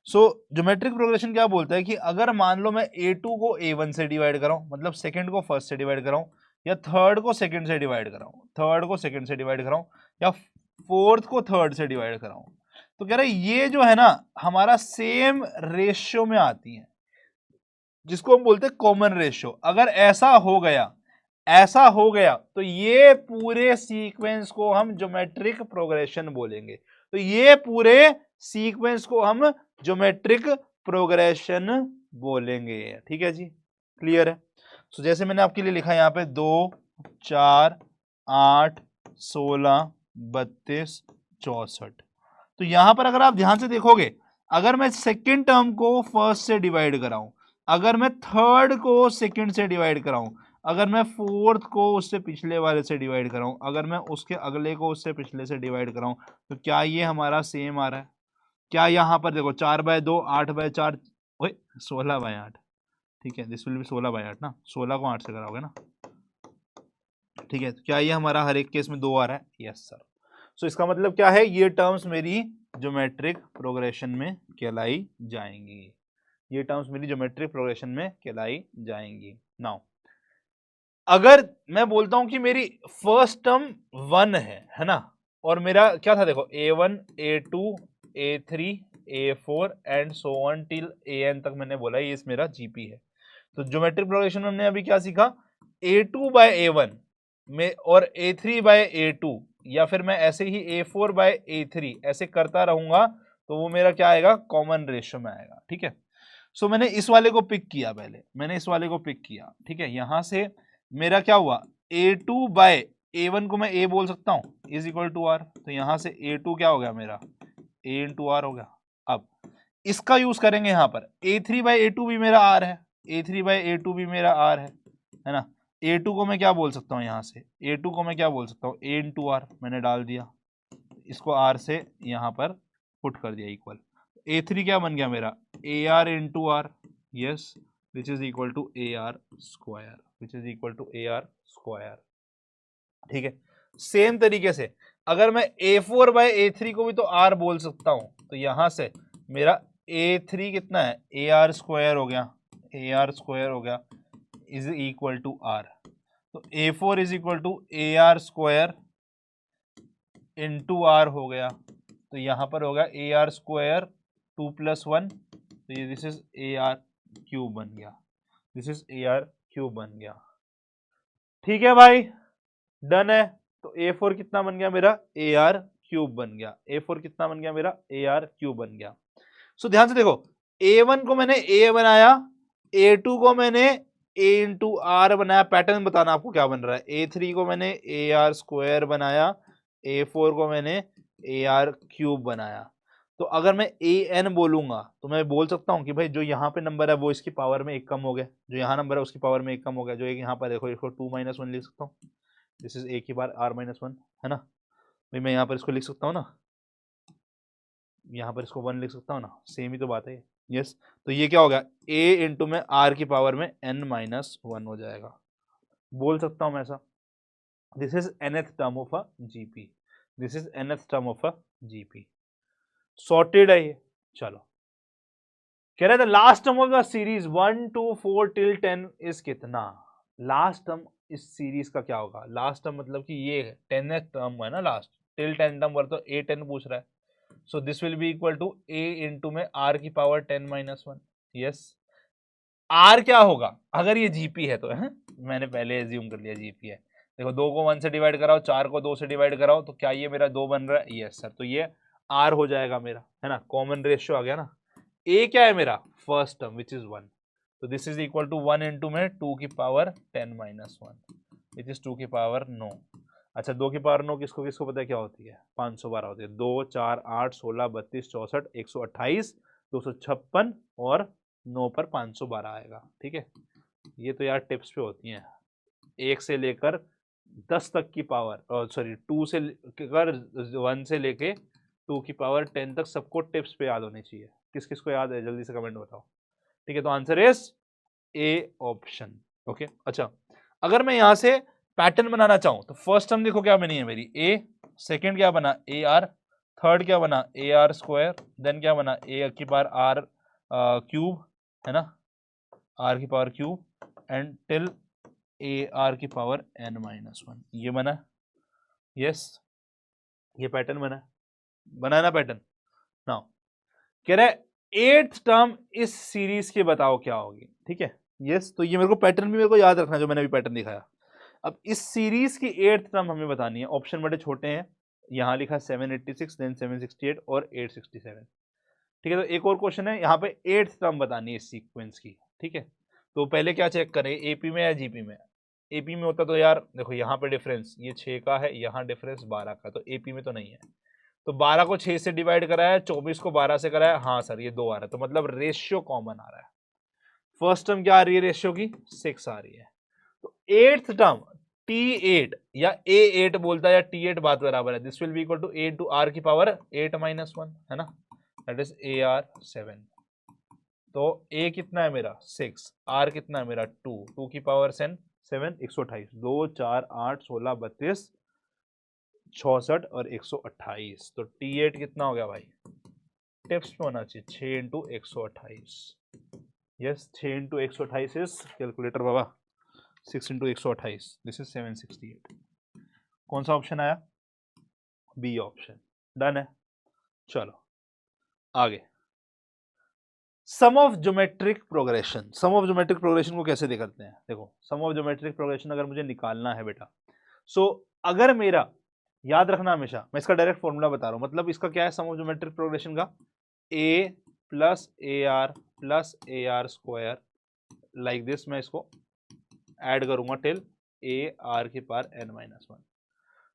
सो ज्योमेट्रिक प्रोग्रेशन क्या बोलता है कि अगर मान लो मैं a2 को a1 से डिवाइड कराऊं, मतलब सेकंड को फर्स्ट से डिवाइड कराऊं, या थर्ड को सेकंड से डिवाइड कराऊं, थर्ड को सेकंड से डिवाइड कराऊं, या फोर्थ को थर्ड से डिवाइड कराऊं, तो कह रहे ये जो है ना हमारा सेम रेशियो में आती है, जिसको हम बोलते हैं कॉमन रेशियो। अगर ऐसा हो गया तो ये पूरे सीक्वेंस को हम ज्योमेट्रिक प्रोग्रेशन बोलेंगे। तो ये पूरे सीक्वेंस को हम ज्योमेट्रिक प्रोग्रेशन बोलेंगे, ठीक है जी, क्लियर है। तो जैसे मैंने आपके लिए लिखा यहाँ पे 2 4 8 16 32 64, तो यहां पर अगर आप ध्यान से देखोगे, अगर मैं सेकंड टर्म को फर्स्ट से डिवाइड कराऊं, अगर मैं थर्ड को सेकंड से डिवाइड कराऊं, अगर मैं फोर्थ को उससे पिछले वाले से डिवाइड कराऊं, अगर मैं उसके अगले को उससे पिछले से डिवाइड कराऊं, तो क्या ये हमारा सेम आ रहा है? क्या यहाँ पर देखो 4/2 8/4 16/8, ठीक है, दिस विल बी 16/8 ना, 16 को 8 से कराओगे ना, ठीक है। तो क्या ये हमारा हर एक केस में 2 आ रहा है? Yes sir. सो इसका मतलब क्या है, ये टर्म्स मेरी ज्योमेट्रिक प्रोग्रेशन में कहलाई जाएंगी, ये टर्म्स मेरी ज्योमेट्रिक प्रोग्रेशन में कहलाई जाएंगी। नाउ अगर मैं बोलता हूं कि मेरी फर्स्ट टर्म 1 है ना, और मेरा क्या था देखो a1 a2 a3 a4 and so on till an तक मैंने बोला ये मेरा जीपी है। तो ज्योमेट्रिक प्रोग्रेशन में हमने अभी क्या सीखा, a2 बाय a1 में और a3 बाय a2, या फिर मैं ऐसे ही a4 बाय a3 ऐसे करता रहूंगा तो वो मेरा क्या आएगा, कॉमन रेशियो में आएगा। ठीक है, सो मैंने इस वाले को पिक किया, पहले मैंने इस वाले को पिक किया। ठीक है, यहां से मेरा क्या हुआ, a2 बाय a1 को मैं a बोल सकता हूं इज इक्वल टू r, तो यहां से a2 क्या हो गया मेरा, a इंटू आर हो गया। अब इसका यूज करेंगे यहां पर, a3 बाय a2 भी मेरा r है, a3 बाय a2 भी मेरा r है ना। a2 को मैं क्या बोल सकता हूँ, यहाँ से a2 को मैं क्या बोल सकता हूँ, a इंटू आर मैंने डाल दिया, इसको r से यहाँ पर पुट कर दिया इक्वल। a3 क्या बन गया मेरा, ar into r, yes, which is equal to ar square, which is equal to ar square. ठीक है, सेम तरीके से अगर मैं a4 बाय a3 को भी तो r बोल सकता हूं, तो यहां से मेरा a3 कितना है, ar स्क्वायर हो गया, ar स्क्वायर हो गया इज इक्वल टू r, तो a4 is equal to ar square into r हो गया, तो यहां पर होगा ar स्क्वायर 2 + 1, तो ये दिस इज ar क्यूब बन गया, दिस इज ar क्यूब बन गया। ठीक है भाई, डन है। तो a4 कितना बन गया मेरा, ar क्यूब बन गया, a4 कितना बन गया मेरा, ar क्यूब बन गया। सो ध्यान से देखो, a1 को मैंने a बनाया, a2 को मैंने a इंटू आर बनाया, पैटर्न बताना आपको क्या बन रहा है, a3 को मैंने ar स्क्वायर बनाया, a4 को मैंने ar क्यूब बनाया। तो अगर मैं an बोलूंगा तो मैं बोल सकता हूं कि भाई जो यहाँ पे नंबर है वो इसकी पावर में एक कम हो गया, जो यहाँ नंबर है उसकी पावर में एक कम हो गया, जो एक यहाँ पर देखो इसको 2 - 1 लिख सकता हूँ, दिस इज a की बार r - 1 है ना भाई, मैं यहाँ पर इसको लिख सकता हूँ ना, यहाँ पर इसको 1 लिख सकता हूँ ना, सेम ही तो बात है। यस, तो ये क्या होगा, a इंटू में r की पावर में n - 1 हो जाएगा, बोल सकता हूँ मैं ऐसा। This is nth term of a GP, this is nth term of a GP, sorted है ये। चलो, कह रहे थे last term of the series 1 to 4 till 10 is कितना, लास्ट टर्म इस सीरीज का क्या होगा, लास्ट टर्म मतलब कि ये 10th टर्म है ना, लास्ट टिल 10 टर्म पर तो a10 पूछ रहा है, so this will be equal to a into में r की पावर 10 - 1। यस, r क्या होगा अगर ये जीपी है तो है? मैंने पहले एज्यूम कर लिया जीपी है। देखो 2 को 1 से डिवाइड कराओ, 4 को 2 से डिवाइड कराओ, तो क्या ये मेरा 2 बन रहा है, यस सर, तो ये r हो जाएगा मेरा, है ना, कॉमन रेशियो आ गया ना। a क्या है मेरा, फर्स्ट टर्म विच इज 1, तो this is equal to 1 into में 2 की पावर 10 - 1 विच इज 2 की पावर 9। अच्छा, 2 की पावर 9 किसको किसको पता है क्या होती है, 512 होती है, 2 4 8 16 32 64 128 256 और 9 पर 512 आएगा। ठीक है, ये तो यार टिप्स पे होती हैं, 1 से लेकर 10 तक की पावर, सॉरी 2 से लेकर 1 से लेके 2 की पावर 10 तक सबको टिप्स पे याद होनी चाहिए। किस किस को याद है जल्दी से कमेंट बताओ। ठीक है, तो answer is A option. Okay, अच्छा अगर मैं यहां से पैटर्न बनाना चाहूं तो फर्स्ट टर्म देखो क्या बनी है मेरी, ए, सेकंड क्या बना, ए आर, थर्ड क्या बना, ए आर स्क्वायर, देन क्या बना, ए की पावर आर क्यूब, है ना, आर की power cube, and till A r की पावर n - 1, ये बना। यस, ये पैटर्न बना ना पैटर्न। नाउ कह रहा है 8th टर्म इस सीरीज के बताओ क्या होगी। ठीक है, यस, तो ये मेरे को पैटर्न भी मेरे को याद रखना जो मैंने अभी पैटर्न दिखाया। अब इस सीरीज की 8th टर्म हमें बतानी है, ऑप्शन बड़े छोटे हैं, यहाँ लिखा 786, देन 768 और 867। ठीक है, तो एक और क्वेश्चन है यहाँ पे 8th टर्म बतानी है इस सीक्वेंस की। ठीक है, तो पहले क्या चेक करें, एपी में या जीपी में। एपी में होता तो यार देखो यहाँ पे डिफरेंस ये 6 का है, यहाँ डिफरेंस 12 का, तो एपी में तो नहीं है, तो 12 को 6 से डिवाइड कराया, 24 को 12 से कराया, हाँ सर ये 2 आ रहा है, तो मतलब रेशियो कॉमन आ रहा है। फर्स्ट टर्म क्या आ रही है रेशियो की, 6 आ रही है। तो 8th टर्म T8 या A8 बोलता है या T8 बात बराबर है, this will be equal to A to R की पावर 8 - 1, है ना, दैट इज AR7। तो A कितना है मेरा 6, R कितना है मेरा 2, 2 की पावर 7 128, 2 4 8 16 32 66 और 128, तो T8 कितना हो गया भाई, टिप्स में होना चाहिए 6 × 128, yes 6 into 128 is calculator Baba 6 into 128 this is 768। कौन सा ऑप्शन आया? B option. डन है। चलो आगे, sum of geometric progression. Sum of geometric progression को कैसे करते हैं? देखो सम ऑफ ज्योमेट्रिक प्रोग्रेशन अगर मुझे निकालना है बेटा, सो अगर मेरा, याद रखना हमेशा, मैं इसका डायरेक्ट फॉर्मूला बता रहा हूं, मतलब इसका क्या है सम ऑफ ज्योमेट्रिक प्रोग्रेशन का, a plus a are square like this, मैं इसको ऐड करूंगा टिल ए आर की पावर n माइनस वन।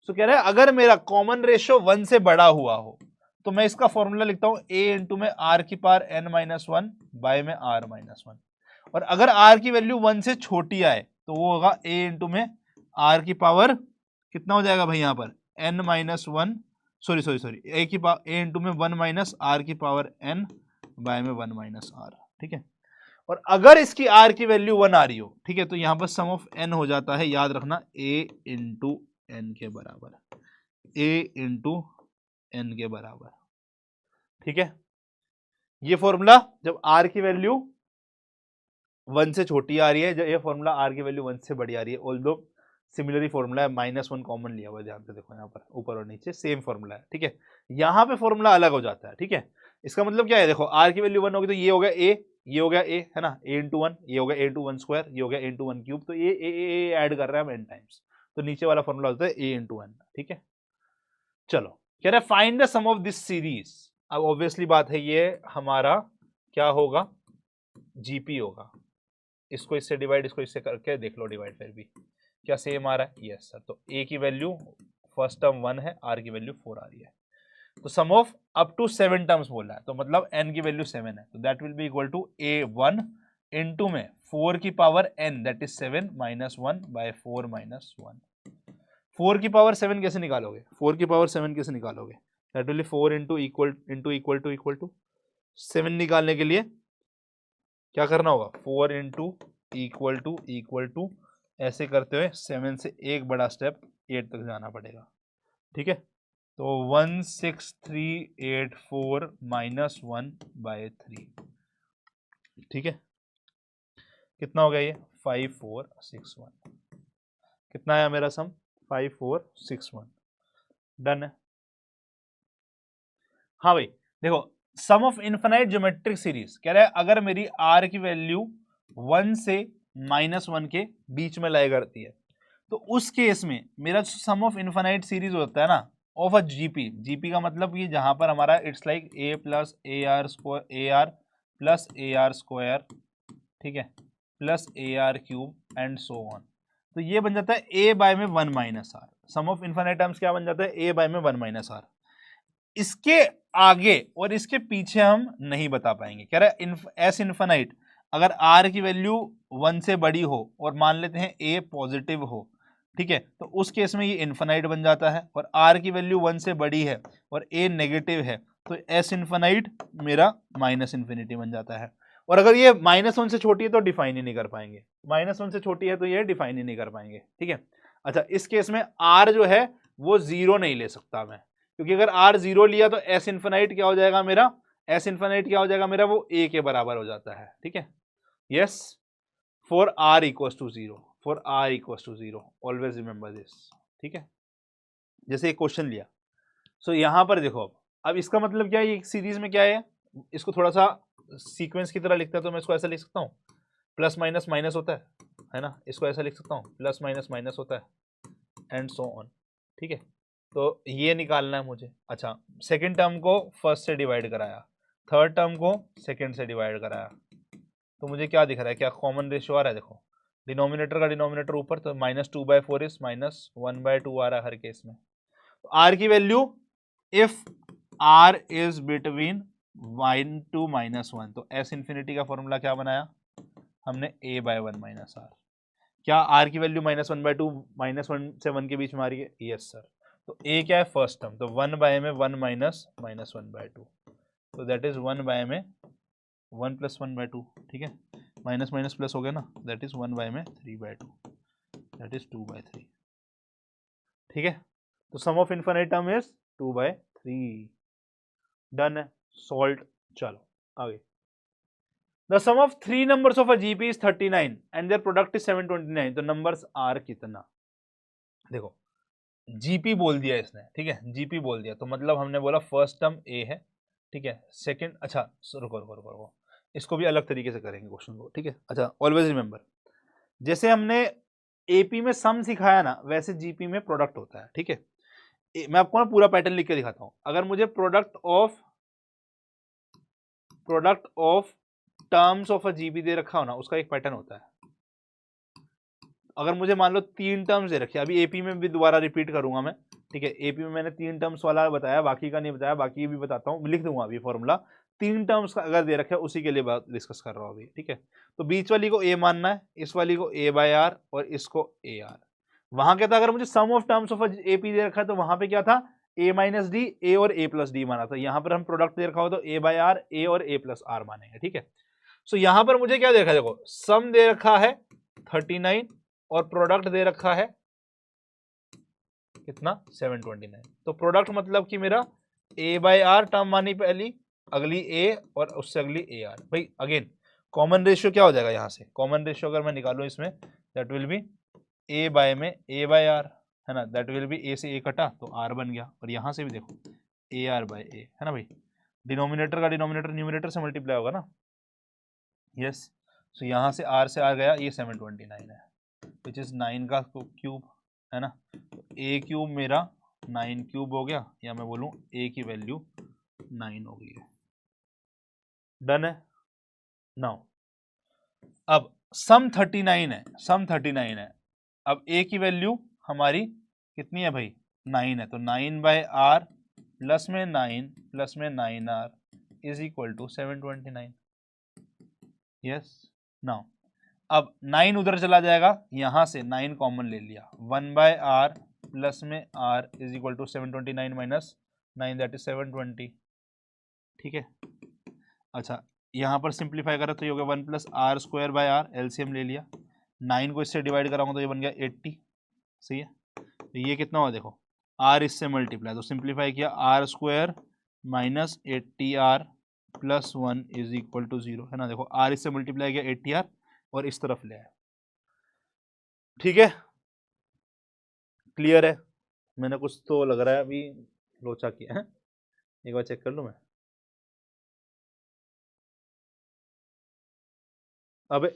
सो कह रहा है अगर मेरा कॉमन रेशियो 1 से बड़ा हुआ हो तो मैं इसका फॉर्मूला लिखता हूं a इंटू में आर की power n minus one by में r माइनस वन, और अगर r की वैल्यू 1 से छोटी आए तो वो होगा a इंटू में r की पावर कितना हो जाएगा भाई यहाँ पर n minus one, sorry a की पावर a इंटू में 1 माइनस r की पावर n बाय में 1 माइनस r। ठीक है, और अगर इसकी r की वैल्यू 1 आ रही हो, ठीक है, तो यहां पर सम ऑफ n हो जाता है, याद रखना a इंटू n के बराबर, a इंटू n के बराबर। ठीक है, ये फॉर्मूला जब r की वैल्यू 1 से छोटी आ रही है, जब ये फॉर्मूला r की वैल्यू 1 से बड़ी आ रही है, ऑल्दो सिमिलर ही फॉर्मूला है, -1 कॉमन लिया हुआ है, ध्यान से देखो यहाँ पर ऊपर और नीचे सेम फॉर्मूला है। ठीक है, यहाँ पे फॉर्मूला अलग हो जाता है। ठीक है, इसका मतलब क्या है, देखो r की वैल्यू 1 होगी तो ये हो गया a, ये हो गया a है ना, a इंटू वन, ये हो गया a इंटू वन स्क्वायर, ये हो गया a इंटू वन क्यूब, तो ये a ऐड कर रहे हैं हम n टाइम्स, तो नीचे वाला फॉर्मूला होता है a इंटू वन। ठीक है, चलो कह रहे find the sum of this series. अब ऑब्वियसली बात है ये हमारा क्या होगा, जीपी होगा, इसको इससे डिवाइड, इसको इससे करके देख लो डिवाइड, फिर भी क्या सेम आ रहा है? Yes sir. तो a की वैल्यू फर्स्ट टर्म 1 है, r की वैल्यू 4 आ रही है, तो sum of up to 7 terms बोला है, तो मतलब n की वैल्यू 7 है, तो that will be equal to a1 into में 4 की power n that is 7 minus 1 by 4 minus 1। 4 की पावर 7 कैसे निकालोगे? 4 की पावर 7 कैसे निकालोगे? That will be 4 into equal to 7 निकालने के लिए क्या करना होगा, 4 इंटू इक्वल टू ऐसे करते हुए 7 से एक बड़ा स्टेप 8 तक जाना पड़ेगा। ठीक है, तो 16384 माइनस 1 बाय 3। ठीक है, कितना हो गया ये 5461, कितना आया मेरा सम 5461। डन है। हाँ भाई देखो, सम ऑफ इनफाइनाइट ज्योमेट्रिक सीरीज कह रहा है अगर मेरी r की वैल्यू 1 से -1 के बीच में लाई करती है तो उस केस में मेरा सम ऑफ इनफाइनाइट सीरीज होता है ना ऑफ अ जीपी। जीपी का मतलब कि जहां पर हमारा it's like a plus a are square, a r plus a are square, ठीक है, plus a are cube and so on, तो ये बन जाता है a बाय में 1 minus r. Sum of infinite terms क्या बन जाता है, a बाय में 1 माइनस आर। इसके आगे और इसके पीछे हम नहीं बता पाएंगे। कह रहा है एस इनफाइनाइट अगर r की वैल्यू 1 से बड़ी हो और मान लेते हैं a पॉजिटिव हो, ठीक है, तो उस केस में ये इनफाइनाइट बन जाता है, और r की वैल्यू 1 से बड़ी है और a नेगेटिव है तो s इनफाइनाइट मेरा माइनस इन्फिनिटी बन जाता है। और अगर ये -1 से छोटी है तो डिफाइन ही नहीं कर पाएंगे, -1 से छोटी है तो ये डिफाइन ही नहीं कर पाएंगे। ठीक है, अच्छा इस केस में r जो है वो 0 नहीं ले सकता मैं, क्योंकि अगर r 0 लिया तो s इन्फिनाइट क्या हो जाएगा मेरा, s इन्फिनाइट क्या हो जाएगा मेरा, वो a के बराबर हो जाता है। ठीक है, yes, for r equals to 0, for r equals to 0 always remember this. ठीक है, जैसे एक क्वेश्चन लिया, सो यहां पर देखो, अब इसका मतलब क्या है, ये सीरीज में क्या है, इसको थोड़ा सा सीक्वेंस की तरह लिखता है तो मैं इसको ऐसा लिख सकता हूँ, प्लस माइनस माइनस होता है ना, इसको ऐसा लिख सकता हूँ, प्लस माइनस माइनस होता है एंड सो ऑन। ठीक है, तो ये निकालना है मुझे। अच्छा, सेकंड टर्म को फर्स्ट से डिवाइड कराया, थर्ड टर्म को सेकंड से डिवाइड कराया, तो मुझे क्या दिख रहा है, क्या कॉमन रेशियो आ रहा है? देखो डिनोमिनेटर का डिनोमिनेटर ऊपर, तो -2/4 इज -1/2 आ रहा है हर केस में। तो r की value if r is between 1 to -1, तो s इन्फिनिटी का फॉर्मूला क्या बनाया हमने, a बाय 1 माइनस आर। क्या r की वैल्यू -1/2 -1 से 1 के बीच में आ रही है? Yes sir. तो a क्या है, फर्स्ट टर्म, तो 1 बाय में 1 माइनस -1/2, तो दैट इज 1 बाय में 1 प्लस 1/2। ठीक है, माइनस माइनस प्लस हो गया ना, दैट इज 1 बाय में 3/2, दैट इज 2/3। ठीक है, तो sum of infinite term is 2/3। Done है, सॉल्व। चलो आगे, the sum of 3 numbers of a GP is 39 and their product is 729, तो नंबर्स आर कितना? देखो जीपी बोल दिया इसने, ठीक है, जीपी बोल दिया तो मतलब हमने बोला फर्स्ट टर्म ए है, ठीक है, सेकंड, अच्छा रुको रुको रुको रुको, इसको भी अलग तरीके से करेंगे क्वेश्चन को, ठीक है। अच्छा ऑलवेज रिमेंबर, जैसे हमने एपी में सम सिखाया ना, वैसे जीपी में प्रोडक्ट होता है, ठीक है। मैं आपको ना पूरा पैटर्न लिख के दिखाता हूं। अगर मुझे product of terms of a GP दे रखा हो ना, उसका एक पैटर्न होता है। अगर मुझे मान लो 3 टर्म्स दे रखे, अभी एपी में भी दोबारा रिपीट करूंगा मैं, ठीक है, एपी में मैंने 3 टर्म्स वाला बताया, बाकी का नहीं बताया, बाकी भी बताता हूँ, लिख दूंगा अभी फॉर्मूला। 3 टर्म्स का अगर दे रखे उसी के लिए बात डिस्कस कर रहा हूँ अभी, ठीक है। तो बीच वाली को ए मानना है, इस वाली को ए बाय आर और इसको ए आर। वहां क्या था, अगर मुझे सम ऑफ टर्म्स ऑफ एपी दे रखा है तो वहां पे क्या था, ए माइनस डी, ए और ए प्लस डी माना था। यहाँ पर हम प्रोडक्ट दे रखा हो तो ए बाय आर, ए और ए प्लस आर मानेंगे, ठीक है। सो यहाँ पर मुझे क्या दे रखा है, देखो सम दे रखा है 39 और प्रोडक्ट दे रखा है कितना, 729। तो प्रोडक्ट मतलब कि मेरा ए बाय आर टर्म मानी पहली, अगली ए और उससे अगली ए आर। भाई अगेन कॉमन रेशियो क्या हो जाएगा, यहाँ से कॉमन रेशियो अगर मैं निकालूं इसमें, that will be a by में ए बाय आर, है ना, दैट विल बी ए से ए कटा तो आर बन गया, और यहाँ से भी देखो ए आर बाय ए, है ना भाई, डिनोमिनेटर का डिनोमिनेटर न्यूमिनेटर से मल्टीप्लाई होगा ना, यस। सो यहाँ से आर गया, ये 729 है, विच इज 9 का क्यूब, है ना। तो ए क्यूब मेरा 9 क्यूब हो गया, या मैं बोलूं ए की वैल्यू 9 हो गई है। डन है। नाउ अब सम 39 है, सम 39 है। अब ए की वैल्यू हमारी कितनी है भाई, 9 है, तो 9 बाय आर प्लस में 9 r is equal to 729। Yes. Now अब 9 उधर चला जाएगा, यहां से 9 कॉमन ले लिया, 1 बाय आर प्लस में r is equal to 729 minus 9, that is 720, ठीक है। अच्छा यहाँ पर सिंप्लीफाई करा तो ये हो गया 1 plus r square by r, LCM ले लिया, 9 को इससे डिवाइड कराऊंगा तो ये बन गया 80, सही है। तो ये कितना हुआ देखो, आर इससे मल्टीप्लाई, तो सिंप्लीफाई किया, r square minus 80 r plus 1 is equal to 0, है ना। देखो आर इससे मल्टीप्लाई किया 80 आर और इस तरफ ले आया, ठीक है, क्लियर है। मैंने कुछ तो लग रहा है अभी लोचा किया है, एक बार चेक कर लूं मैं। अबे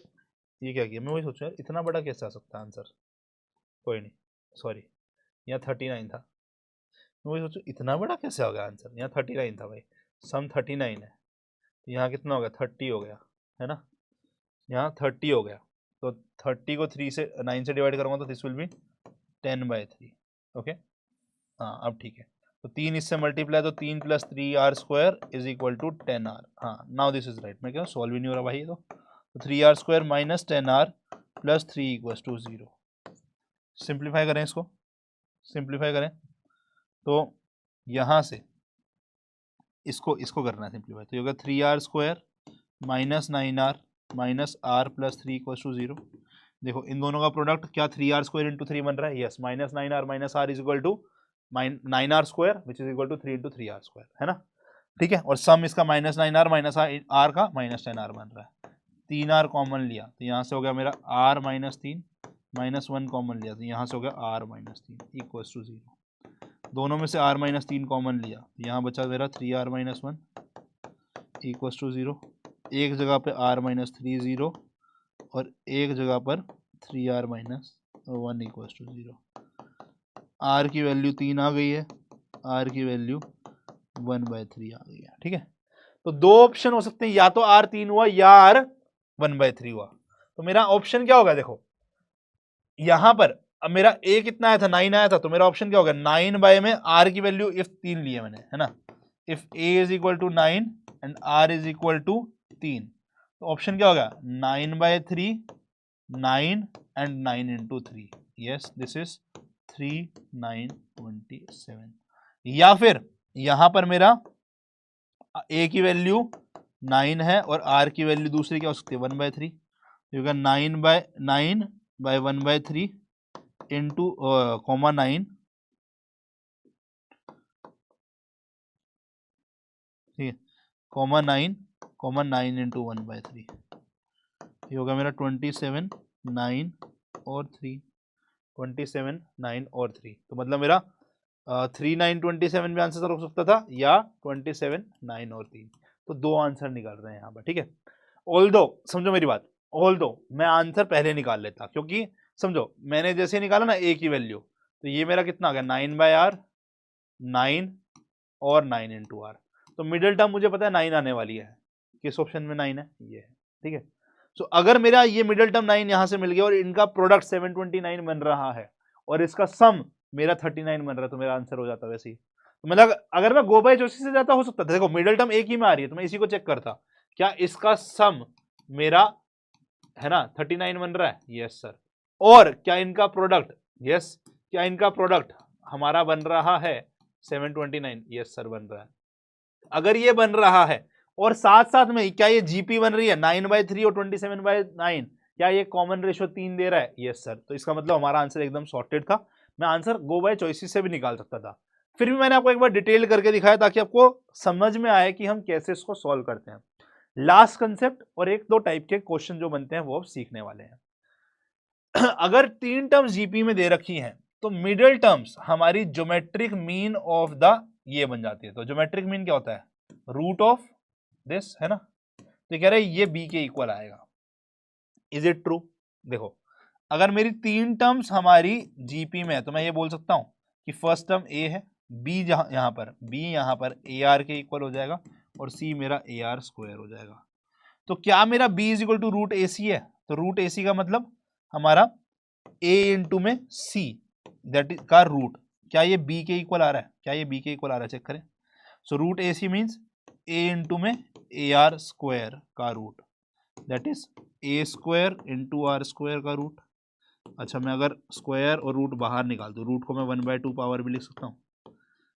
ये क्या किया, मैं वही सोचूं यार इतना बड़ा कैसे आ सकता है आंसर, कोई नहीं, सॉरी, यहाँ 39 था, मैं वही सोचूं इतना बड़ा कैसे हो गया आंसर, यहाँ 39 था भाई, सम 39 है, तो यहाँ कितना हो गया, 30 हो गया, है ना, यहाँ 30 हो गया, तो 30 को 9 से डिवाइड करूंगा तो दिस विल बी 10/3, ओके। हाँ अब ठीक है, तो 3 इससे मल्टीप्लाई, तो 3 plus 3 r square is equal to 10 r, हाँ नाउ दिस इज राइट। मैं क्या सॉल्व ही नहीं हो रहा भाई, तो 3 r square minus 10 r plus 3 equal to 0। Simplify करें इसको, सिंप्लीफाई करें तो यहाँ से इसको करना है सिंप्लीफाई, तो ये होगा 3 r square minus 9 r minus r plus 3 equal to 0। देखो इन दोनों का प्रोडक्ट क्या 3 आर स्क्वायर इंटू 3 बन रहा है, yes, minus 9 r minus r is equal to 9 r square which is equal to 3 into 3 r square, है ना, ठीक है। और सम इसका माइनस 9 आर माइनस आर का माइनस 10 आर बन रहा है, 3 आर कॉमन लिया तो यहाँ से हो गया मेरा आर माइनस 3 माइनस 1 कॉमन लिया तो यहाँ से हो गया आर माइनस 3 इक्वल टू 0। दोनों में से आर माइनस 3 कॉमन लिया तो यहाँ बचा मेरा 3 आर माइनस 1 इक्वल टू 0। एक जगह पे आर माइनस 3 0 और एक जगह पर 3 r minus 1 equal to 0। R की वैल्यू 3 आ गई है, आर की वैल्यू 1/3 आ गई है, ठीक है। तो दो ऑप्शन हो सकते हैं, या तो आर 3 हुआ या आर 1/3 हुआ। तो मेरा ऑप्शन क्या होगा, देखो यहां पर अब मेरा ए कितना आया था, 9 आया था, तो मेरा ऑप्शन क्या होगा, 9 बाय में आर की वैल्यू इफ 3 लिए मैंने, है ना, if a is equal to 9 and r is equal to 3, तो ऑप्शन क्या होगा 9/3 9 and 9 into 3, yes this is 3 9 27। या फिर यहां पर मेरा ए की वैल्यू 9 है और आर की वैल्यू दूसरी क्या हो सकती है 1/3, तो 9 बाय 1/3 इंटू कॉमा 9, ठीक है, कॉमन 9 कॉमन 9 इंटू 1/3, ये होगा मेरा 27 9 और 3, 27 9 और 3। तो मतलब मेरा 3 9 27 भी आंसर हो सकता था या 27 9 और 3। तो दो आंसर निकाल रहे हैं यहाँ पर, ठीक है। ऑल्दो समझो मेरी बात, ऑल्दो मैं आंसर पहले निकाल लेता, क्योंकि समझो मैंने जैसे निकाला ना ए की वैल्यू, तो ये मेरा कितना आ गया 9/r 9 और 9 इंटू आर। तो मिडिल टर्म मुझे पता है 9 आने वाली है, किस ऑप्शन में 9 है, ये है, ठीक है। सो अगर मेरा ये मिडिल टर्म 9 यहां से मिल गया और इनका प्रोडक्ट 729 बन रहा है और इसका सम मेरा 39 बन रहा है, तो मेरा आंसर हो जाता वैसे ही। तो मतलब अगर मैं गो बाय चॉइस से जाता हो सकता था, देखो मिडिल टर्म एक ही में आ रही है तो मैं इसी को चेक करता, क्या इसका सम मेरा है ना 39 बन रहा है, यस सर। और क्या इनका प्रोडक्ट, यस, क्या इनका प्रोडक्ट हमारा बन रहा है 729, यस सर बन रहा है। अगर ये बन रहा है और साथ साथ में क्या ये जीपी बन रही है 9/3 और 27/9, क्या ये कॉमन रेशो 3 दे रहा है, यस सर। तो इसका मतलब हमारा आंसर एकदम सॉर्टेड था। मैं आंसर गो बाय चॉइसेस से भी निकाल सकता था, फिर भी मैंने आपको एक बार डिटेल करके दिखाया ताकि आपको समझ में आए कि हम कैसे इसको सॉल्व करते हैं। लास्ट कंसेप्ट और एक दो टाइप के क्वेश्चन जो बनते हैं वो अब सीखने वाले हैं। अगर 3 टर्म्स जीपी में दे रखी हैं तो मिडिल टर्म्स हमारी ज्योमेट्रिक मीन ऑफ द ये बन जाती है। तो ज्योमेट्रिक मीन क्या होता है, रूट ऑफ दिस, है ना। तो कह रहे हैं ये बी के इक्वल आएगा। Is it true? देखो अगर मेरी 3 टर्म्स हमारी जीपी में है तो मैं ये बोल सकता हूं कि फर्स्ट टर्म ए है, बी यहां पर बी यहां पर ए आर के इक्वल हो जाएगा और सी मेरा ए आर स्क्वायर हो जाएगा। तो क्या मेरा b is equal to root A C है? तो रूट ए सी का मतलब हमारा a इंटू में c दैट इज का रूट, क्या ये b के इक्वल आ रहा है? क्या ये b के इक्वल आ रहा है? चेक करें। So root A c means a into में ए आर स्क्वायर का रूट, दैट इज a स्क्वायर इंटू आर स्क्वायर का रूट। अच्छा मैं अगर स्क्वायर और रूट बाहर निकाल दूं, रूट को मैं 1/2 पावर भी लिख सकता हूँ,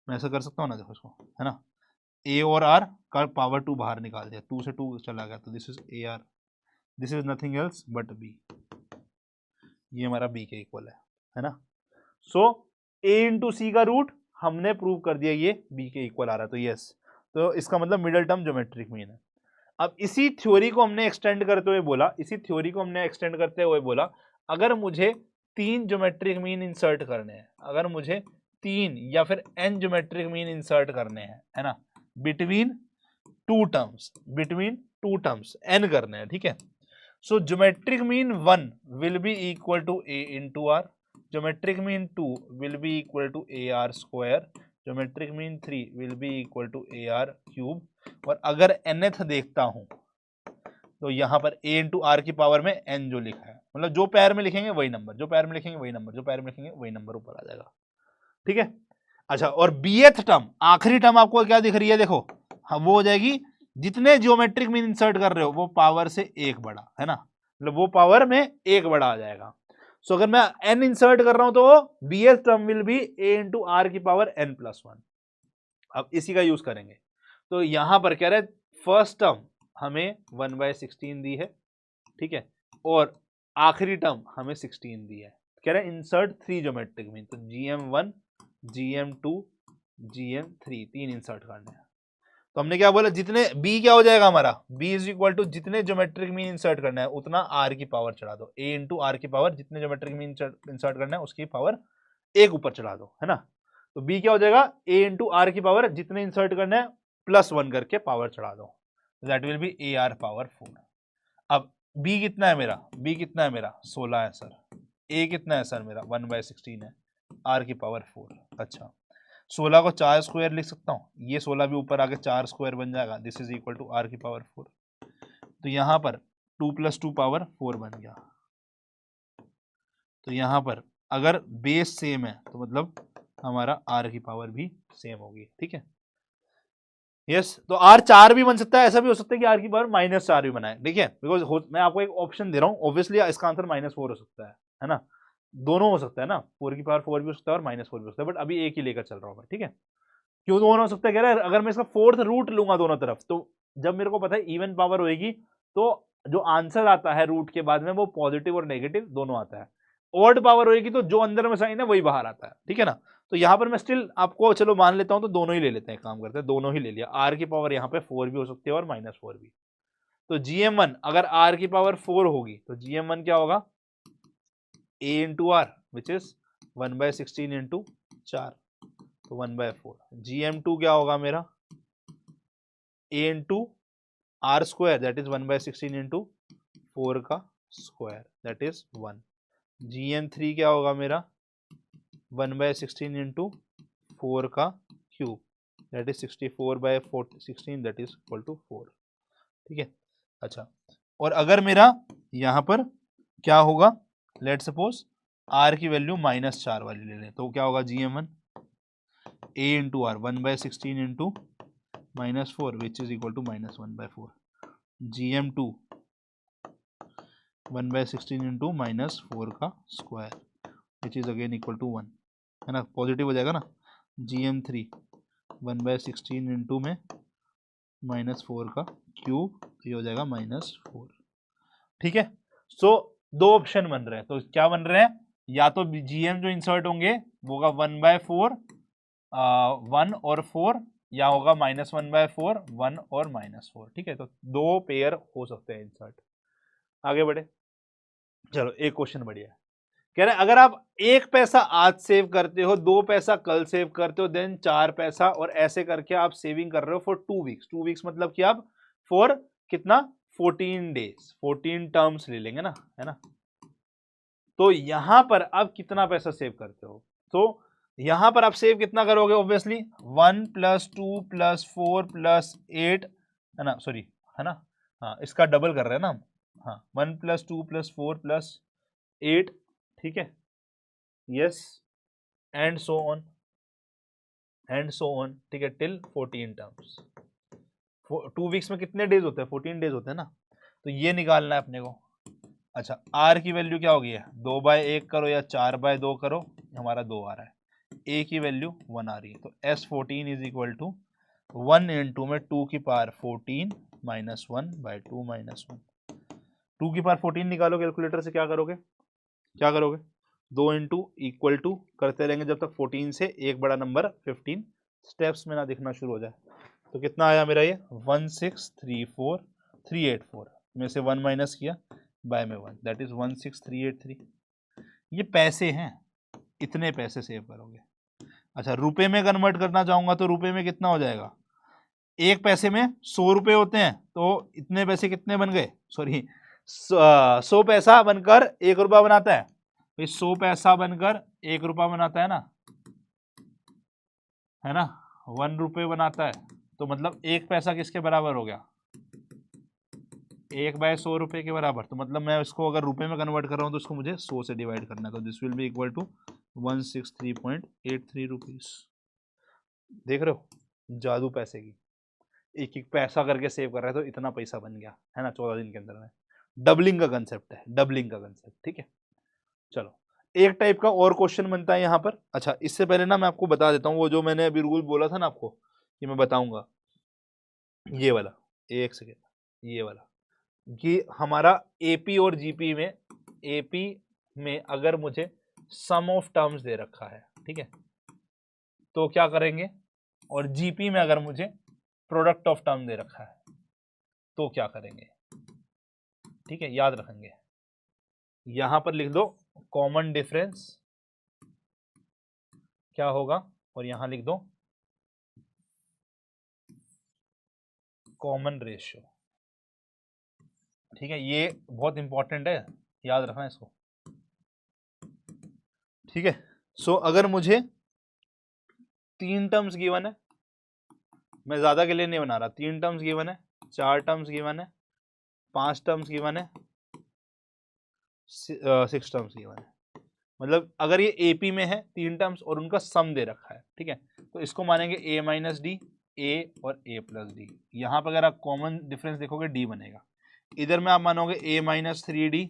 मैं ऐसा कर सकता हूँ ना, देखो इसको, है ना, a और r का पावर 2 बाहर निकाल दिया, 2 से 2 चला गया, तो this is A R, this is nothing else but b, ये हमारा b के इक्वल है ना। सो a इंटू सी का रूट हमने प्रूव कर दिया ये b के इक्वल आ रहा है, तो यस, तो इसका मतलब मिडिल टर्म ज्योमेट्रिक मीन है। अब इसी थ्योरी को हमने एक्सटेंड करते हुए बोला, अगर मुझे 3 ज्योमेट्रिक मीन इंसर्ट करने हैं, अगर मुझे 3 या फिर n ज्योमेट्रिक मीन इंसर्ट करने हैं, है ना, बिटवीन टू टर्म्स n करने हैं, ठीक है। So geometric mean 1 will be equal to a into R, geometric mean 2 will be equal to A are square, geometric mean 3 will be equal to A are cube. और अगर nth देखता हूं तो यहां पर a इंटू आर की पावर में n जो लिखा है, मतलब जो पैर में लिखेंगे वही नंबर, जो पैर में लिखेंगे वही नंबर, जो पैर में लिखेंगे वही नंबर ऊपर आ जाएगा, ठीक है। अच्छा और bth टर्म, आखिरी टर्म आपको क्या दिख रही है, देखो वो हो जाएगी जितने ज्योमेट्रिक मीन इंसर्ट कर रहे हो वो पावर से एक बड़ा, है ना, मतलब वो पावर में एक बड़ा आ जाएगा। सो अगर मैं n इंसर्ट कर रहा हूं तो bth term will be a into are की पावर n+1। अब इसी का यूज करेंगे, तो यहां पर कह रहे फर्स्ट टर्म हमें 1/16 दी है, ठीक है, और आखिरी टर्म हमें 16 दी है। कह रहे हैं इंसर्ट 3 ज्योमेट्रिक मीन, तो gm1 gm2 gm3 3 इंसर्ट करने हैं। तो हमने क्या बोला, जितने b क्या हो जाएगा हमारा, b इज इक्वल टू जितने ज्योमेट्रिक मीन इंसर्ट करना है उतना r की पावर चढ़ा दो, a इंटू आर की पावर, जितने ज्योमेट्रिक मीन इंसर्ट करना है उसकी पावर एक ऊपर चढ़ा दो, है ना। तो b क्या हो जाएगा, a इंटू आर की पावर जितने इंसर्ट करना है +1 करके पावर चढ़ा दो, that will B AR power 4। अब b कितना है मेरा, 16 है सर, a कितना है सर मेरा 1/16 है, r की पावर 4। अच्छा 16 को 4 स्क्वायर लिख सकता हूँ, ये 16 भी ऊपर आके 4 स्क्वायर बन जाएगा, this is equal to r की पावर 4। तो यहाँ पर 2 + 2 पावर 4 बन गया। तो यहाँ पर अगर बेस सेम है तो मतलब हमारा r की पावर भी सेम होगी, ठीक है। यस तो r 4 भी बन सकता है, ऐसा भी हो सकता है कि r की पावर -4 भी बनाए, देखिए बिकॉज मैं आपको एक ऑप्शन दे रहा हूँ, ऑब्वियसली इसका आंसर -4 हो सकता है ना, दोनों हो सकता है ना, 4 की पावर 4 भी हो सकता है और -4 भी हो सकता है, बट अभी एक ही लेकर चल रहा हूँ मैं, ठीक है। क्यों दोनों हो सकता है, कह रहा है अगर मैं इसका 4th रूट लूंगा दोनों तरफ, तो जब मेरे को पता है इवन पावर होएगी तो जो आंसर आता है रूट के बाद में वो पॉजिटिव और नेगेटिव दोनों आता है, ऑड पावर होगी तो जो अंदर में साइन है वही बाहर आता है, ठीक है ना। तो यहाँ पर मैं स्टिल आपको चलो मान लेता हूँ, तो दोनों ही ले लेते हैं, काम करते हैं दोनों ही ले लिया। आर की पावर यहाँ पे 4 भी हो सकती है और -4 भी। तो GM1 अगर आर की पावर 4 होगी तो GM1 क्या होगा, a into r which is 1/16 into 4, तो 1/4। GM2 क्या होगा मेरा, a into r square that is 1/16 into 4 का स्क्वायर दैट इज 1। GM3 क्या होगा मेरा, 1/16 इंटू 4 का cube that is 64/16 that is equal to 4, ठीक है। अच्छा, और अगर मेरा यहां पर क्या होगा, लेट सपोज आर की वैल्यू -4 वाली ले लें, तो क्या होगा GM1 a into r 1/16 into -4 which is equal to -1/4। GM2 1/16 into -4 का square which is again equal to 1, है ना, पॉजिटिव हो जाएगा ना। GM3 1/16 इंटू में -4 का क्यूब, ये हो जाएगा -4, ठीक है। सो दो ऑप्शन बन रहे हैं, तो क्या बन रहे हैं, या तो GM जो इंसर्ट होंगे वो होगा 1/4 1 और 4, या होगा -1/4 1 और -4, ठीक है। तो दो पेयर हो सकते हैं इंसर्ट। आगे बढ़े, चलो एक क्वेश्चन बढ़िया है, कह रहे हैं अगर आप 1 पैसा आज सेव करते हो, 2 पैसा कल सेव करते हो, देन 4 पैसा, और ऐसे करके आप सेविंग कर रहे हो फॉर 2 वीक्स। 2 वीक्स मतलब कि आप फॉर कितना, 14 डेज, 14 टर्म्स ले लेंगे ना, है ना। तो यहां पर आप कितना पैसा सेव करते हो, तो यहां पर आप सेव कितना करोगे, ऑब्वियसली 1 + 2 + 4 + 8, है ना, सॉरी, है ना, हाँ इसका डबल कर रहे हैं ना हम, हाँ 1 + 2 + 4 + 8, ठीक है, यस, एंड सो ऑन ठीक है, टिल 14 टर्म्स। 2 वीक्स में कितने डेज होते हैं, 14 डेज होते हैं ना, तो ये निकालना है अपने को। अच्छा, आर की वैल्यू क्या होगी, 2/1 करो या 4/2 करो, हमारा 2 आ रहा है, ए की वैल्यू 1 आ रही है, तो S14 is equal to 1 into में 2 की पावर 14 -1/2 -1। 2 की पावर 14 निकालो कैलकुलेटर से, क्या करोगे, 2 इंटू इक्वल टू करते रहेंगे जब तक 14 से एक बड़ा नंबर 15 स्टेप्स में ना दिखना शुरू हो जाए। तो कितना आया मेरा ये 1634384 में से 1 माइनस किया बाय में 1 दैट इज 16383। ये पैसे हैं, इतने पैसे सेव करोगे। अच्छा, रुपए में कन्वर्ट करना चाहूंगा तो रुपए में कितना हो जाएगा, 1 पैसे में 100 रुपए होते हैं, तो इतने पैसे कितने बन गए, सॉरी 100 पैसा बनकर 1 रुपया बनाता है, 100 पैसा बनकर 1 रुपया बनाता है ना, 1 रुपये बनाता है, तो मतलब 1 पैसा किसके बराबर हो गया, 1/100 रुपये के बराबर। तो मतलब मैं इसको अगर रुपए में कन्वर्ट कर रहा हूँ तो इसको मुझे 100 से डिवाइड करना है, तो this will be equal to 163.83 rupees. देख रहे हो जादू पैसे की, एक एक पैसा करके सेव कर रहा है तो इतना पैसा बन गया, है ना, 14 दिन के अंदर में। डबलिंग का कंसेप्ट है, डबलिंग का कंसेप्ट, ठीक है। चलो एक टाइप का और क्वेश्चन बनता है यहाँ पर। अच्छा, इससे पहले ना मैं आपको बता देता हूँ, वो जो मैंने अभी रूल बोला था ना आपको कि मैं बताऊंगा, ये वाला, एक सेकेंड, ये वाला कि हमारा एपी और जीपी में, एपी में अगर मुझे सम ऑफ टर्म्स दे रखा है, ठीक है, तो क्या करेंगे, और जीपी में अगर मुझे प्रोडक्ट ऑफ टर्म दे रखा है तो क्या करेंगे, ठीक है, याद रखेंगे। यहां पर लिख दो कॉमन डिफरेंस क्या होगा, और यहां लिख दो कॉमन रेशियो, ठीक है, ये बहुत इंपॉर्टेंट है, याद रखना इसको, ठीक है। सो अगर मुझे 3 टर्म्स गिवन है, मैं ज्यादा के लिए नहीं बना रहा, 3 टर्म्स गिवन है, 4 टर्म्स गिवन है, 5 टर्म्स गिवन है, 6 टर्म्स गिवन है, मतलब अगर ये एपी में है 3 टर्म्स और उनका सम दे रखा है, ठीक है, तो इसको मानेंगे a माइनस डी, ए और a प्लस डी। यहाँ पर अगर आप कॉमन डिफरेंस देखोगे d बनेगा, इधर में आप मानोगे a minus 3d,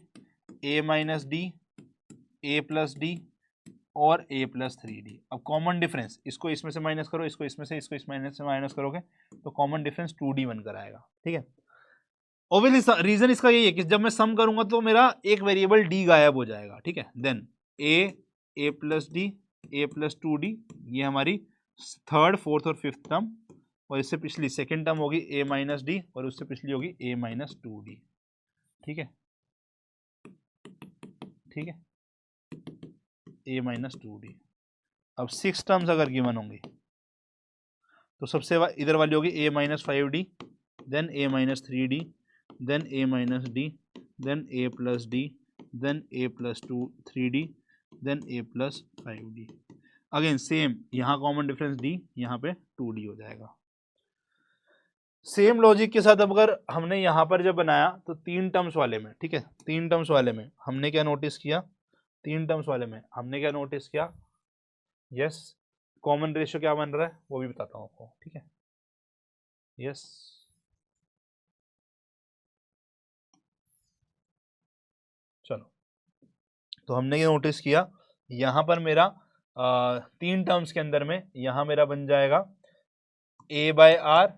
a minus D, a plus D और a प्लस 3d। अब कॉमन डिफरेंस, इसको इसमें से माइनस करो, इसको इसमें से, इसको इस माइनस से माइनस करोगे तो कॉमन डिफरेंस 2d बनकर आएगा, ठीक है। ऑब्वियसली रीजन इसका यही है कि जब मैं सम करूंगा तो मेरा एक वेरिएबल d गायब हो जाएगा, ठीक है। देन ए प्लस डी, ए प्लस 2d, ये हमारी थर्ड, फोर्थ और फिफ्थ टर्म, और इससे पिछली सेकेंड टर्म होगी ए माइनस डी, और उससे पिछली होगी ए माइनस 2d। ठीक है, ठीक है, ए माइनस 2d। अब 6 टर्म्स अगर गिवन होंगी तो सबसे इधर वाली होगी ए माइनस 5d, देन ए माइनस 3d, देन ए माइनस डी, देन ए प्लस डी, देन ए प्लस 3d, देन ए प्लस 5d। अगेन सेम, यहाँ कॉमन डिफरेंस d, यहाँ पे 2d हो जाएगा। सेम लॉजिक के साथ अब अगर हमने यहाँ पर जब बनाया तो 3 टर्म्स वाले में, ठीक है, 3 टर्म्स वाले में हमने क्या नोटिस किया, 3 टर्म्स वाले में हमने क्या नोटिस किया, यस, कॉमन रेशियो क्या बन रहा है वो भी बताता हूँ आपको, ठीक है, यस। चलो, तो हमने ये नोटिस किया, यहाँ पर मेरा 3 टर्म्स के अंदर में यहाँ मेरा बन जाएगा a बाय आर,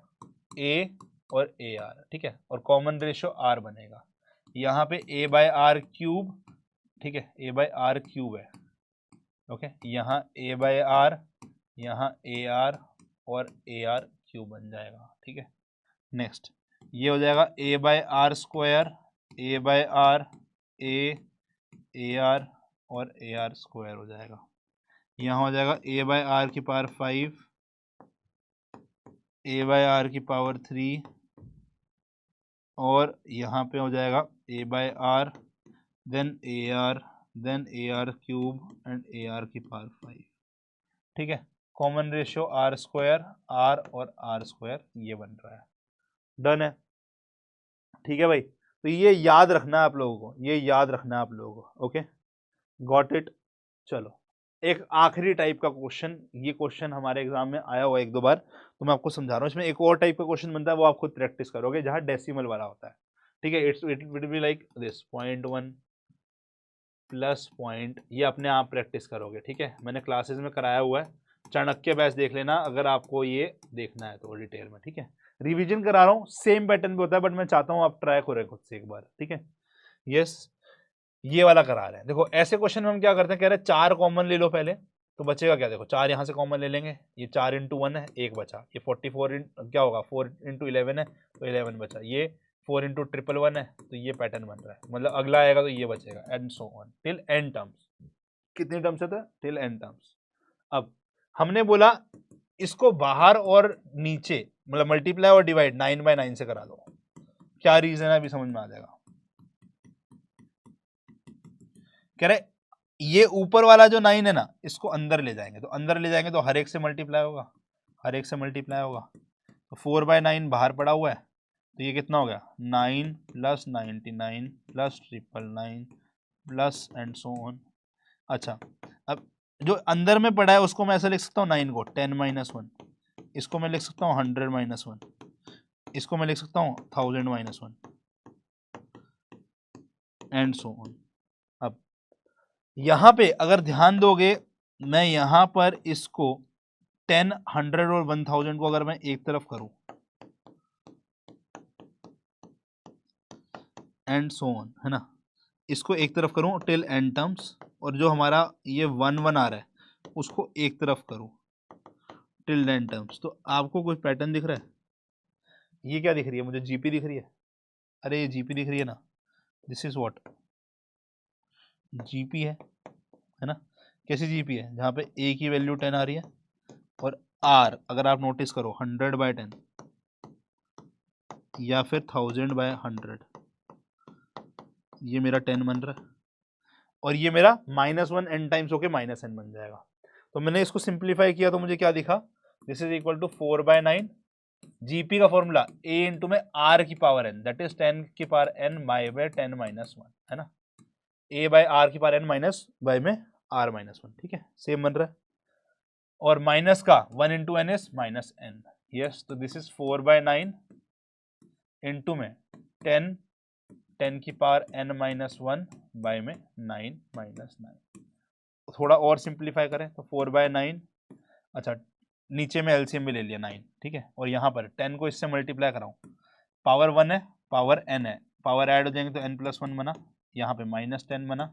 ए और ए आर, ठीक है, और कॉमन रेशियो r बनेगा। यहाँ पे a बाय आर क्यूब, ठीक है, a बाय आर क्यूब है, ओके, यहाँ a बाय आर, यहाँ ए आर और ए आर क्यूब बन जाएगा, ठीक है। नेक्स्ट ये हो जाएगा a by r square, a by r, a r और ए आर स्क्वायर हो जाएगा। यहाँ हो जाएगा a बाय आर की पावर 5, a बाय आर की पावर 3, और यहाँ पे हो जाएगा a by r, then a are cube and a r की पावर 5, ठीक है। Common ratio r square, r और आर स्क्वायर ये बन रहा है। डन है, ठीक है भाई। तो ये याद रखना है आप लोगों को, ये याद रखना है आप लोगों को, ओके, गॉट इट। चलो, एक आखिरी टाइप का क्वेश्चन, ये क्वेश्चन हमारे एग्जाम में आया हुआ 1-2 बार, तो मैं आपको समझा रहा हूँ। इसमें एक और टाइप का क्वेश्चन बनता है, वो आप खुद प्रैक्टिस करोगे, जहाँ डेसिमल वाला होता है, ठीक है। It will be like this 0.1 plus point, ये अपने आप प्रैक्टिस करोगे, ठीक है। मैंने क्लासेस में कराया हुआ है, चाणक्य बैच देख लेना अगर आपको ये देखना है तो डिटेल में, ठीक है। रिवीजन करा रहा हूँ, सेम पैटर्न पे होता है, बट मैं चाहता हूँ आप ट्राई करें खुद से एक बार, ठीक है। यस, ये वाला करा रहे हैं। देखो ऐसे क्वेश्चन में हम क्या करते हैं, कह रहे हैं 4 कॉमन ले लो पहले, तो बचेगा क्या, देखो 4 यहाँ से कॉमन ले लेंगे, ये 4 इंटू 1 है, एक बचा, ये 44 क्या होगा, 4 इंटू 11 है तो 11 बचा, ये 4 इंटू 111 है, तो ये पैटर्न बन रहा है, मतलब अगला आएगा तो ये बचेगा, and so on till n terms. कितनी टर्म्स होता है, टिल एन टर्म्स। अब हमने बोला इसको बाहर और नीचे, मतलब मल्टीप्लाई और डिवाइड 9/9 से करा दो। क्या रीजन है अभी समझ में आ जाएगा। कह रहे ये ऊपर वाला जो 9 है ना, इसको अंदर ले जाएंगे, तो अंदर ले जाएंगे तो हर एक से मल्टीप्लाई होगा, हर एक से मल्टीप्लाई होगा, तो 4/9 बाहर पड़ा हुआ है, तो ये कितना हो गया, 9 plus 99 plus 999 plus and so on. अच्छा, अब जो अंदर में पड़ा है उसको मैं ऐसा लिख सकता हूँ, 9 को 10-1, इसको मैं लिख सकता हूँ 100-1, इसको मैं लिख सकता हूँ 1000-1 एंड सो ऑन। अब यहाँ पे अगर ध्यान दोगे, मैं यहाँ पर इसको 10, 100 और 1000 को अगर मैं एक तरफ करूं एंड सो ऑन, है ना, इसको एक तरफ करूं टिल एन टर्म्स, और जो हमारा ये 1 आ रहा है उसको एक तरफ करूं टिल एन टर्म्स, तो आपको कोई पैटर्न दिख रहा है। ये क्या दिख रही है मुझे, जीपी दिख रही है, अरे ये जीपी दिख रही है ना, दिस इज व्हाट जीपी है ना। कैसी जीपी है, जहाँ पे ए की वैल्यू 10 आ रही है, और आर अगर आप नोटिस करो 100/10 या फिर 1000/100, ये मेरा 10 बन रहा है, और ये मेरा -1 n टाइम्स होके -n बन जाएगा। तो मैंने इसको सिंप्लीफाई किया तो मुझे क्या दिखा, this is equal to 4/9, GP का फॉर्मूला a इंटू में r की पावर n, दैट इज 10 की पावर n बाय 10 -1, है ना, a बाय r की पावर n माइनस बाय में r -1, ठीक है, सेम बन रहा है। और माइनस का 1 into n is -n, yes, तो दिस इज 4/9 इंटू में 10 की पावर n-1 बाय में 9 थोड़ा और सिंप्लीफाई करें तो 4/9, अच्छा नीचे में एलसीएम भी ले लिया 9, ठीक है, और यहाँ पर 10 को इससे मल्टीप्लाई कराऊं, पावर 1 है, पावर n है, पावर ऐड हो जाएंगे तो n+1 बना, यहाँ पे -10 बना,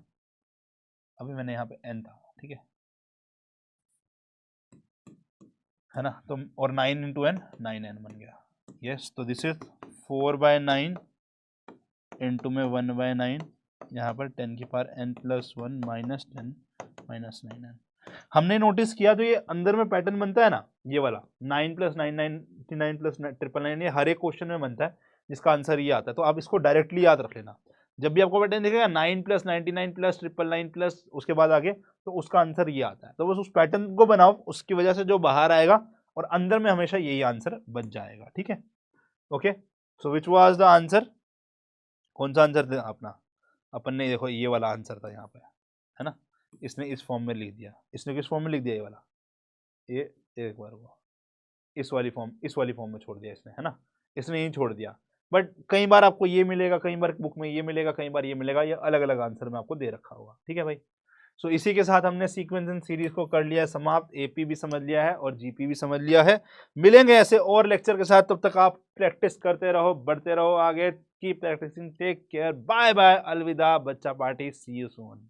अभी मैंने यहाँ पे n था, ठीक है ना, तो और 9 इंटू एन 9n बन गया। यस, तो दिस इज 4/9 इंटू में 1/9, यहाँ पर 10 की power n+1 minus 10 minus 9n। हमने नोटिस किया तो ये अंदर में पैटर्न बनता है ना, ये वाला 9 + 9 99 + 999, ये हर एक क्वेश्चन में बनता है जिसका आंसर ये आता है। तो आप इसको डायरेक्टली याद रख लेना, जब भी आपको पैटर्न दिखेगा 9 + 99 + 999 प्लस उसके बाद आगे, तो उसका आंसर ये आता है। तो बस उस पैटर्न को बनाओ, उसकी वजह से जो बाहर आएगा और अंदर में हमेशा यही आंसर बन जाएगा, ठीक है। Okay, so which was the answer, कौन सा आंसर था अपना, अपन ने देखो ये वाला आंसर था यहाँ पे, है ना, इसने इस फॉर्म में लिख दिया, इसने किस फॉर्म में लिख दिया, ये वाला, ये एक बार वो इस वाली फॉर्म में छोड़ दिया इसने, है ना, इसने यही छोड़ दिया। बट कई बार आपको ये मिलेगा, कई बार बुक में ये मिलेगा, कई बार ये मिलेगा, ये अलग अलग आंसर में आपको दे रखा होगा, ठीक है भाई। सो इसी के साथ हमने सीक्वेंस एंड सीरीज को कर लिया है समाप्त, एपी भी समझ लिया है और जीपी भी समझ लिया है। मिलेंगे ऐसे और लेक्चर के साथ, तब तक आप प्रैक्टिस करते रहो, बढ़ते रहो आगे, keep practising, take care, bye bye, अलविदा बच्चा पार्टी, सी यू सून।